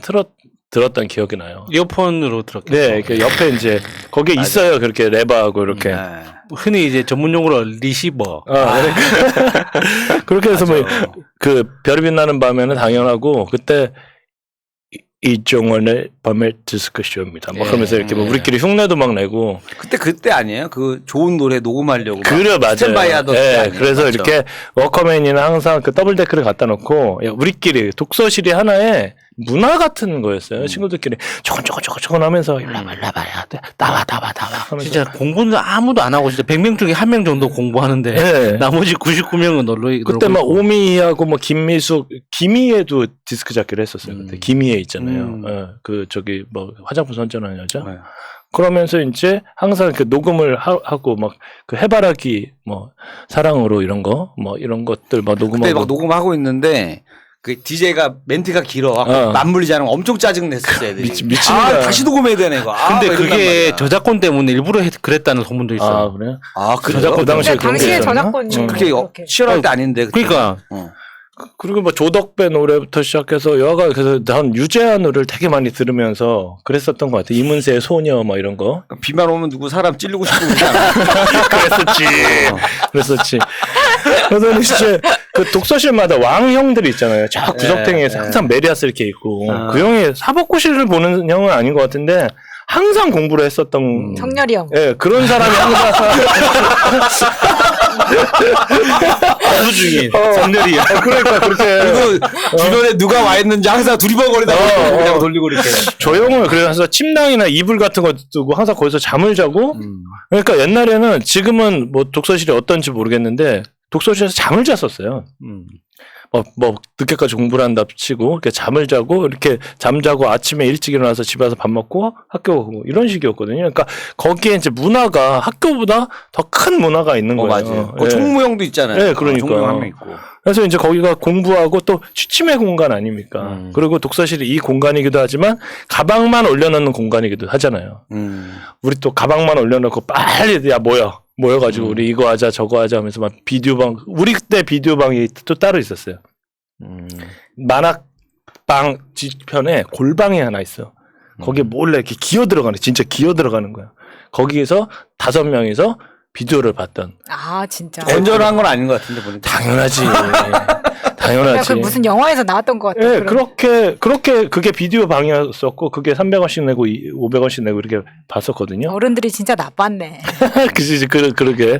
들었던 기억이 나요. 이어폰으로 들었겠죠. 네, 그 옆에 이제 거기에 있어요. 그렇게 레버하고 이렇게. 흔히 이제 전문 용어로 리시버. 그렇게 해서 뭐 그 별이 빛나는 밤에는 당연하고 그때 이종원의 밤의 디스크쇼입니다. 막 그러면서 이렇게 뭐 우리끼리 흉내도 막 내고. 그때 아니에요? 그 좋은 노래 녹음하려고. 그래, 맞아요. 스탠바이 하던 네, 그래서 맞죠? 이렇게 워커맨이나 항상 그 더블 데크를 갖다 놓고 야, 우리끼리 독서실이 하나의 문화 같은 거였어요. 친구들끼리 조곤 하면서 일로 와봐야 돼. 나와. 하면서. 진짜 공부는 아무도 안 하고 진짜 100명 중에 1명 정도 공부하는데 네. 나머지 99명은 놀러 그때 막 오미하고 뭐 김미숙, 김희애도 디스크 잡기를 했었어요. 그때 김희애 있잖아요. 그 저기 뭐 화장품 선전하는 여자. 네. 그러면서 이제 항상 그 녹음을 하고 막 그 해바라기 뭐 사랑으로 이런 거 뭐 이런 것들 막 녹음하고. 그때 막 녹음하고 있는데 그 DJ가 멘트가 길어. 맞물리지 않으면 엄청 짜증 냈었어요. 미친. 다시 녹음해야 되네 이거. 근데 그게 저작권 때문에 일부러 그랬다는 소문도 있어요. 아, 그래요? 그래요? 저작권 당시에 저작권 그렇게 치열할 때 아닌데. 그러니까. 그리고 뭐 조덕배 노래부터 시작해서 여하가 그래서 난 유재하 노래를 되게 많이 들으면서 그랬었던 것 같아. 이문세의 소녀 뭐 이런 거. 비만 오면 누구 사람 찌르고 싶고 그러잖아. 그랬었지. 그래서 이제 그 독서실마다 왕형들이 있잖아요. 저 구석탱이에서 항상 메리아스 이렇게 있고 그 형이 사법고시를 보는 형은 아닌 것 같은데 항상 공부를 했었던 정렬이 형. 예, 그런 사람이 항상 공부 중인 정렬이. 그러니까 그렇게 그리고 주변에 누가 와 있는지 항상 두리번거리다가 그냥 돌리고 이렇게. 조용을 그래서 침낭이나 이불 같은 거 두고 항상 거기서 잠을 자고 그러니까 옛날에는 지금은 뭐 독서실이 어떤지 모르겠는데 독서실에서 잠을 잤었어요. 뭐 늦게까지 공부를 한다 치고 이렇게 잠을 자고 이렇게 잠자고 아침에 일찍 일어나서 집에 와서 밥 먹고 학교 가고 이런 식이었거든요. 그러니까 거기에 이제 문화가 학교보다 더 큰 문화가 있는 거예요. 맞아요. 그 총무형도 있잖아요. 네, 그러니까. 총무형 한 명 있고. 그래서 이제 거기가 공부하고 또 취침의 공간 아닙니까? 그리고 독서실이 이 공간이기도 하지만 가방만 올려놓는 공간이기도 하잖아요. 우리 또 가방만 올려놓고 빨리 야 모여가지고 우리 이거 하자 저거 하자 하면서 막 비디오방 우리 그때 비디오방이 또 따로 있었어요. 만학방 뒤편에 골방이 하나 있어. 거기에 몰래 이렇게 기어 들어가는 진짜 기어 들어가는 거야. 거기에서 5명이서 비디오를 봤던. 아 진짜. 건전한 건 아닌 것 같은데 보니까. 당연하지. 그 무슨 영화에서 나왔던 것 같아요. 네, 그렇게 그게 비디오 방이었었고 그게 300원씩 내고 500원씩 내고 이렇게 봤었거든요. 어른들이 진짜 나빴네. 그러게.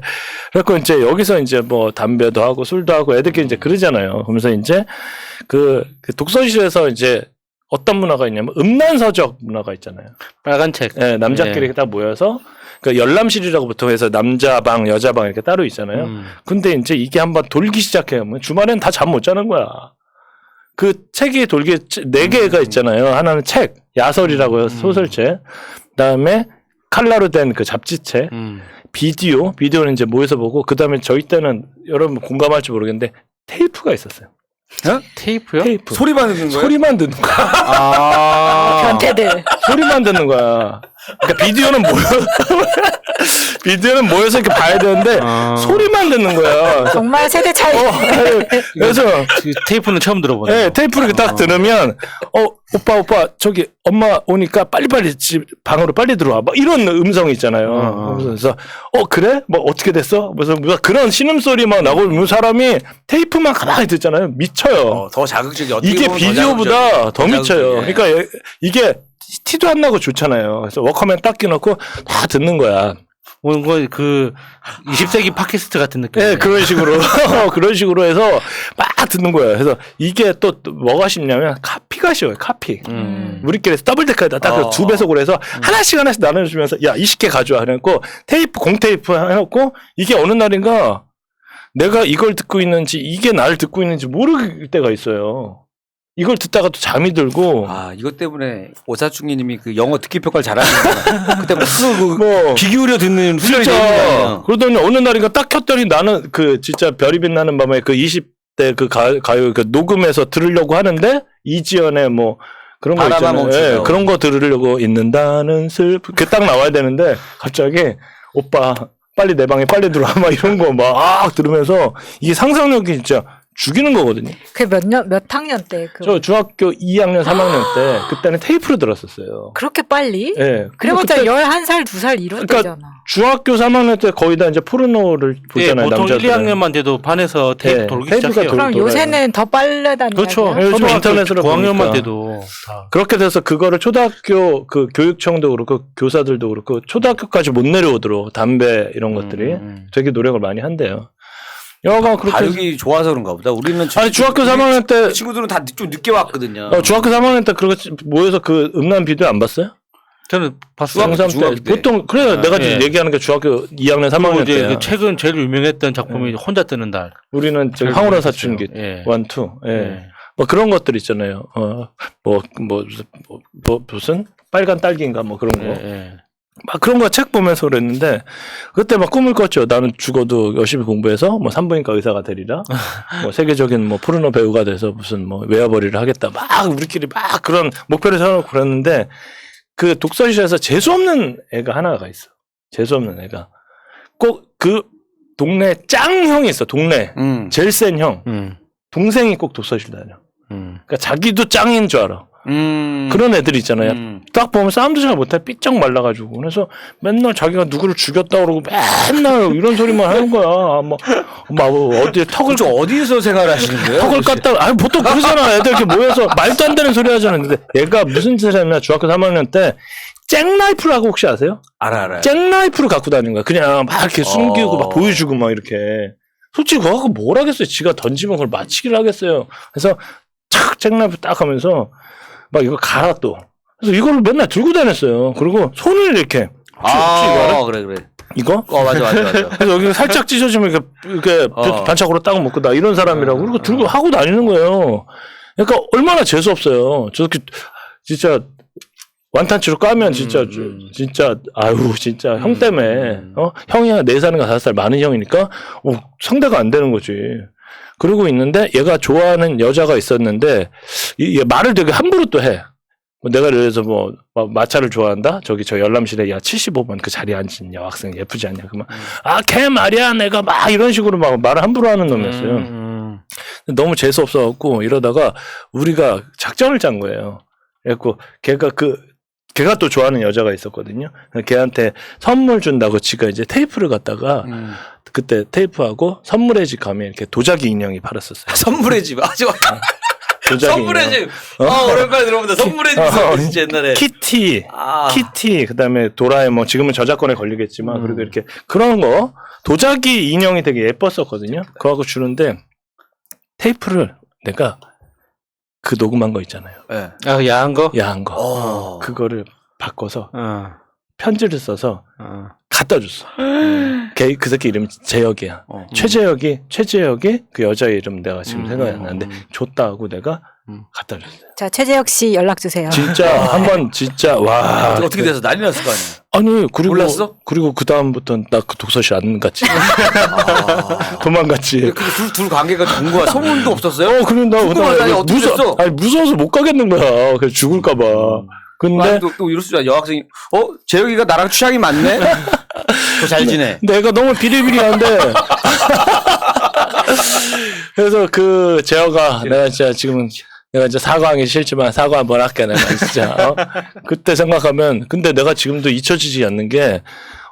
그래서 이제 여기서 이제 뭐 담배도 하고 술도 하고 애들끼리 이제 그러잖아요. 그러면서 이제 그 독서실에서 이제 어떤 문화가 있냐면 음란서적 문화가 있잖아요. 빨간 책. 네, 남자끼리 딱 모여서 그러니까 열람실이라고 보통 해서 남자 방, 여자 방 이렇게 따로 있잖아요. 근데 이제 이게 한번 돌기 시작하면 주말엔 다 잠 못 자는 거야. 그 책이 돌기 4개가 있잖아요. 하나는 책, 야설이라고요. 소설책. 그다음에 칼라로 된 그 잡지책. 비디오는 이제 모여서 보고 그다음에 저희 때는 여러분 공감할지 모르겠는데 테이프가 있었어요. 어? 테이프요? 테이프. 소리만 듣는 거예요? 소리만 듣는 거야. 변태들. 소리만 듣는 거야. 그러니까 비디오는 모여서 이렇게 봐야 되는데 소리만 듣는 거야. 정말 세대 차이. 그래서 그 테이프는 처음 들어보네. 네, 테이프를 딱 들으면 오빠 저기 엄마 오니까 빨리빨리 집 방으로 빨리 들어와. 막 이런 음성이 있잖아요. 그래서 그래? 뭐 어떻게 됐어? 무슨 그런 신음소리 막 나고 사람이 테이프만 가만히 듣잖아요. 미쳐요. 더 자극적이 이게 비디오보다 더 미쳐요. 그러니까 이게 티도 안 나고 좋잖아요. 그래서 워커맨 딱 끼놓고 다 듣는 거야. 뭔가 그 20세기 팟캐스트 같은 느낌. 네, 그런 식으로 해서 막 듣는 거예요. 그래서 이게 또 뭐가 쉽냐면 카피가 쉬워요. 카피. 우리끼리 더블데크에다 딱 2배속으로 해서 하나씩 나눠주면서 야 20개 가져와. 그래갖고 테이프 공테이프 해놓고 이게 어느 날인가 내가 이걸 듣고 있는지 이게 나를 듣고 있는지 모를 때가 있어요. 이걸 듣다가 또 잠이 들고. 이것 때문에 오사충기님이 그 영어 듣기 평가를 잘하시는구나. 그때 귀 기울여 듣는 훈련이 되는 거예요. 그러더니 어느 날인가 딱 켰더니 나는 그 진짜 별이 빛나는 밤에 그 20대 그 가요 그 녹음해서 들으려고 하는데 이지연의 뭐 그런 거 있잖아요. 네, 그런 거 들으려고 있는다는 슬픔 그 딱 나와야 되는데 갑자기 오빠 빨리 내 방에 빨리 들어와 막 이런 거 막 들으면서 이게 상상력이 진짜 죽이는 거거든요. 그게 몇 학년 때? 저 중학교 2학년, 3학년 때 그때는 테이프로 들었었어요. 그렇게 빨리? 네. 그래봤자 11살, 2살 이럴 때잖아. 중학교 3학년 때 거의 다 이제 포르노를 보잖아요. 보통 남자들은. 1, 2학년만 돼도 반에서 테이프 돌기 시작해요. 그럼 요새는 더 빠르다는 그렇죠. 이야기야? 요즘 인터넷으로 9학년만 돼도 다. 그렇게 돼서 그거를 초등학교 그 교육청도 그렇고 교사들도 그렇고 초등학교까지 못 내려오도록 담배 이런 것들이 되게 노력을 많이 한대요. 여가 그렇게 발육이 좋아서 그런가 보다. 우리는 중학교 3학년 때 친구들은 다 좀 늦게 왔거든요. 중학교 3학년 때 그렇게 모여서 그 음란 비디오 안 봤어요? 저는 봤어요. 중학교 때. 보통 그래요. 내가 지금 얘기하는 게 중학교 2학년 3학년 때. 그 최근 제일 유명했던 작품이 혼자 뜨는 달. 우리는 저기 황홀한 사춘기 1, 2. 뭐 그런 것들 있잖아요. 무슨 빨간 딸기인가 뭐 그런 거. 막 그런 거 책 보면서 그랬는데 그때 막 꿈을 꿨죠. 나는 죽어도 열심히 공부해서 뭐 산부인과 의사가 되리라. 뭐 세계적인 뭐 포르노 배우가 돼서 무슨 뭐 외화벌이를 하겠다. 막 우리끼리 막 그런 목표를 세워놓고 그랬는데 그 독서실에서 재수 없는 애가 하나가 있어. 재수 없는 애가 꼭 그 동네 짱 형이 있어. 동네 제일 센 형. 동생이 꼭 독서실 다녀. 그러니까 자기도 짱인 줄 알아. 그런 애들 있잖아요. 딱 보면 싸움도 잘 못해 삐쩍 말라가지고 그래서 맨날 자기가 누구를 죽였다 그러고 맨날 이런 소리만 하는 거야. 뭐 어디에 턱을 어디서 생활하시는 거예요? 턱을 깠다. 아니 보통 그러잖아. 애들 이렇게 모여서 말도 안 되는 소리 하잖아. 근데 얘가 무슨 짓을 했냐 중학교 3학년 때 잭나이프라고 혹시 아세요? 알아요. 잭나이프를 갖고 다니는 거야. 그냥 막 이렇게 숨기고 막 보여주고 막 이렇게. 솔직히 그거 갖고 뭘 하겠어요. 지가 던지면 그걸 맞히기를 하겠어요. 그래서 착 잭나이프 딱 하면서 막 이거 갈아 또. 그래서 이걸 맨날 들고 다녔어요. 그리고 손을 이렇게. 그래. 이거? 맞아. 그래서 여기 살짝 찢어지면 이렇게 반짝으로 딱 먹고 나 이런 사람이라고. 그리고 들고 하고 다니는 거예요. 그러니까 얼마나 재수 없어요. 저렇게 진짜 완탄치로 까면 진짜 아유 진짜 형 때문에 형이 4살인가 5살 많은 형이니까 상대가 안 되는 거지. 그러고 있는데 얘가 좋아하는 여자가 있었는데 얘 말을 되게 함부로 또 해. 내가 예를 들어서 뭐 마차를 좋아한다. 저기 저 열람실에 야 75번 그 자리에 앉은 여학생 예쁘지 않냐. 그러면 걔 말이야 내가 막 이런 식으로 막 말을 함부로 하는 놈이었어요. 너무 재수 없어갖고 이러다가 우리가 작전을 짠 거예요. 그래갖고 걔가 또 좋아하는 여자가 있었거든요. 걔한테 선물 준다고 지가 이제 테이프를 갖다가 그때 테이프하고 선물의 집 가면 이렇게 도자기 인형이 팔았었어요. 선물의 집. 도자기 선물의 집. 오랜만에 들어본다. 선물의 집 진짜 옛날에. 키티 그다음에 도라에몽 지금은 저작권에 걸리겠지만 그래도 이렇게 그런 거 도자기 인형이 되게 예뻤었거든요. 그거 하고 주는데 테이프를 내가 그 녹음한 거 있잖아요. 네. 아, 야한 거? 야한 거. 그거를 바꿔서 어. 편지를 써서 어. 갖다 줬어. 그 새끼 이름이 재혁이야. 최재혁이 그 여자 이름 내가 지금 생각이 안 나는데 줬다고 내가 갖다 줬어요. 자, 최재혁 씨 연락 주세요. 진짜 한번 진짜 와. 어떻게 돼서 난리 났을 거 아니야. 아니 그리고 몰랐어? 그리고 그 다음부터는 나 그 독서실 안 갔지. 도망갔지. 둘 관계가 좋은 거야. 소문도 없었어요? 그럼 나 궁금하다. 아니, 어떻게 됐어? 아니 무서워서 못 가겠는 거야. 그래서 죽을까봐. 근데 아니, 또 이럴 수 있잖아. 여학생이 재혁이가 나랑 취향이 맞네. 더 잘 지내. 내가 너무 비리비리한데. 그래서 그 재혁아 내가 진짜 지금 내가 이제 사과하기 싫지만 사과 한번 할게 내가 진짜. 그때 생각하면 근데 내가 지금도 잊혀지지 않는 게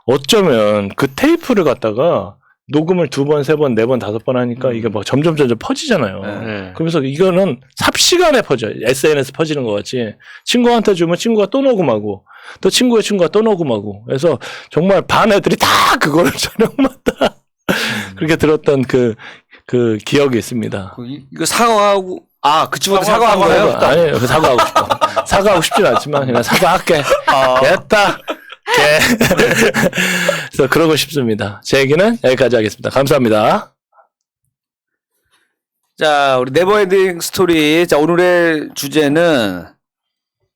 어쩌면 그 테이프를 갖다가 녹음을 2번, 3번, 4번, 5번 하니까 이게 막 점점 퍼지잖아요. 네. 그러면서 이거는 삽시간에 퍼져. SNS 퍼지는 것 같이. 친구한테 주면 친구가 또 녹음하고, 또 친구의 친구가 또 녹음하고. 그래서 정말 반 애들이 다 그거를 저녁마다 그렇게 들었던 그 기억이 있습니다. 이거 사과하고, 그 친구한테 사과한 거예요? 아니, 사과하고 싶어. 사과하고 싶진 않지만 그냥 사과할게. 됐다. 그래서 그러고 싶습니다. 제 얘기는 여기까지 하겠습니다. 감사합니다. 자, 우리 네버엔딩 스토리. 자, 오늘의 주제는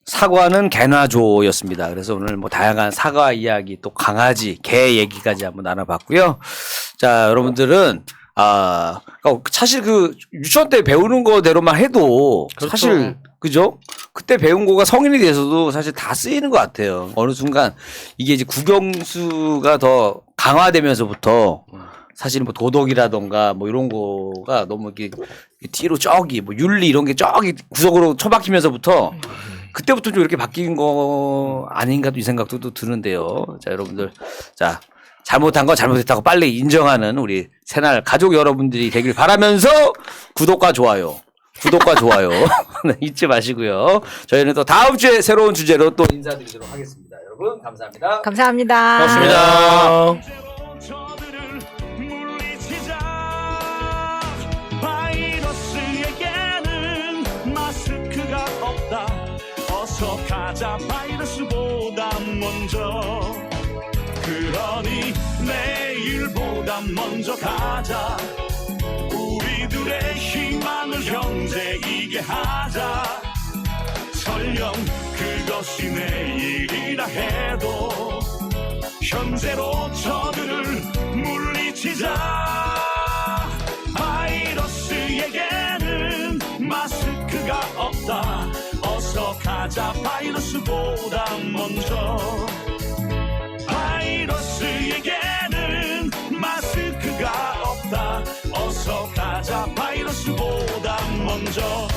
사과는 개나조였습니다. 그래서 오늘 뭐 다양한 사과 이야기, 또 강아지, 개 얘기까지 한번 나눠봤고요. 자, 여러분들은 사실 그 유치원 때 배우는 거대로만 해도 그렇죠. 사실 그죠? 그때 배운 거가 성인이 돼서도 사실 다 쓰이는 것 같아요. 어느 순간 이게 이제 국영수가 더 강화되면서부터 사실 뭐 도덕이라던가 뭐 이런 거가 너무 이렇게 뒤로 저기 뭐 윤리 이런 게 저기 구석으로 처박히면서부터 그때부터 좀 이렇게 바뀐 거 아닌가 이 생각도 또 드는데요. 자, 여러분들. 자, 잘못한 거 잘못했다고 빨리 인정하는 우리 새날 가족 여러분들이 되길 바라면서 구독과 좋아요 네, 잊지 마시고요. 저희는 또 다음 주에 새로운 주제로 또 인사드리도록 하겠습니다. 여러분 감사합니다. 감사합니다. 고맙습니다. 저들을 물리치자. 바이러스에게는 마스크가 없다. 어서 가자 바이러스보다 먼저. 그러니 내일보다 먼저 가자. 우리들의 희망을 형제이게 하자. 설령 그것이 내일이라 해도 현재로 저들을 물리치자. 바이러스에게는 마스크가 없다. 어서 가자 바이러스보다 먼저. 바이러스에게는 마스크가 없다. 어서 가자 바이러스보다 먼저.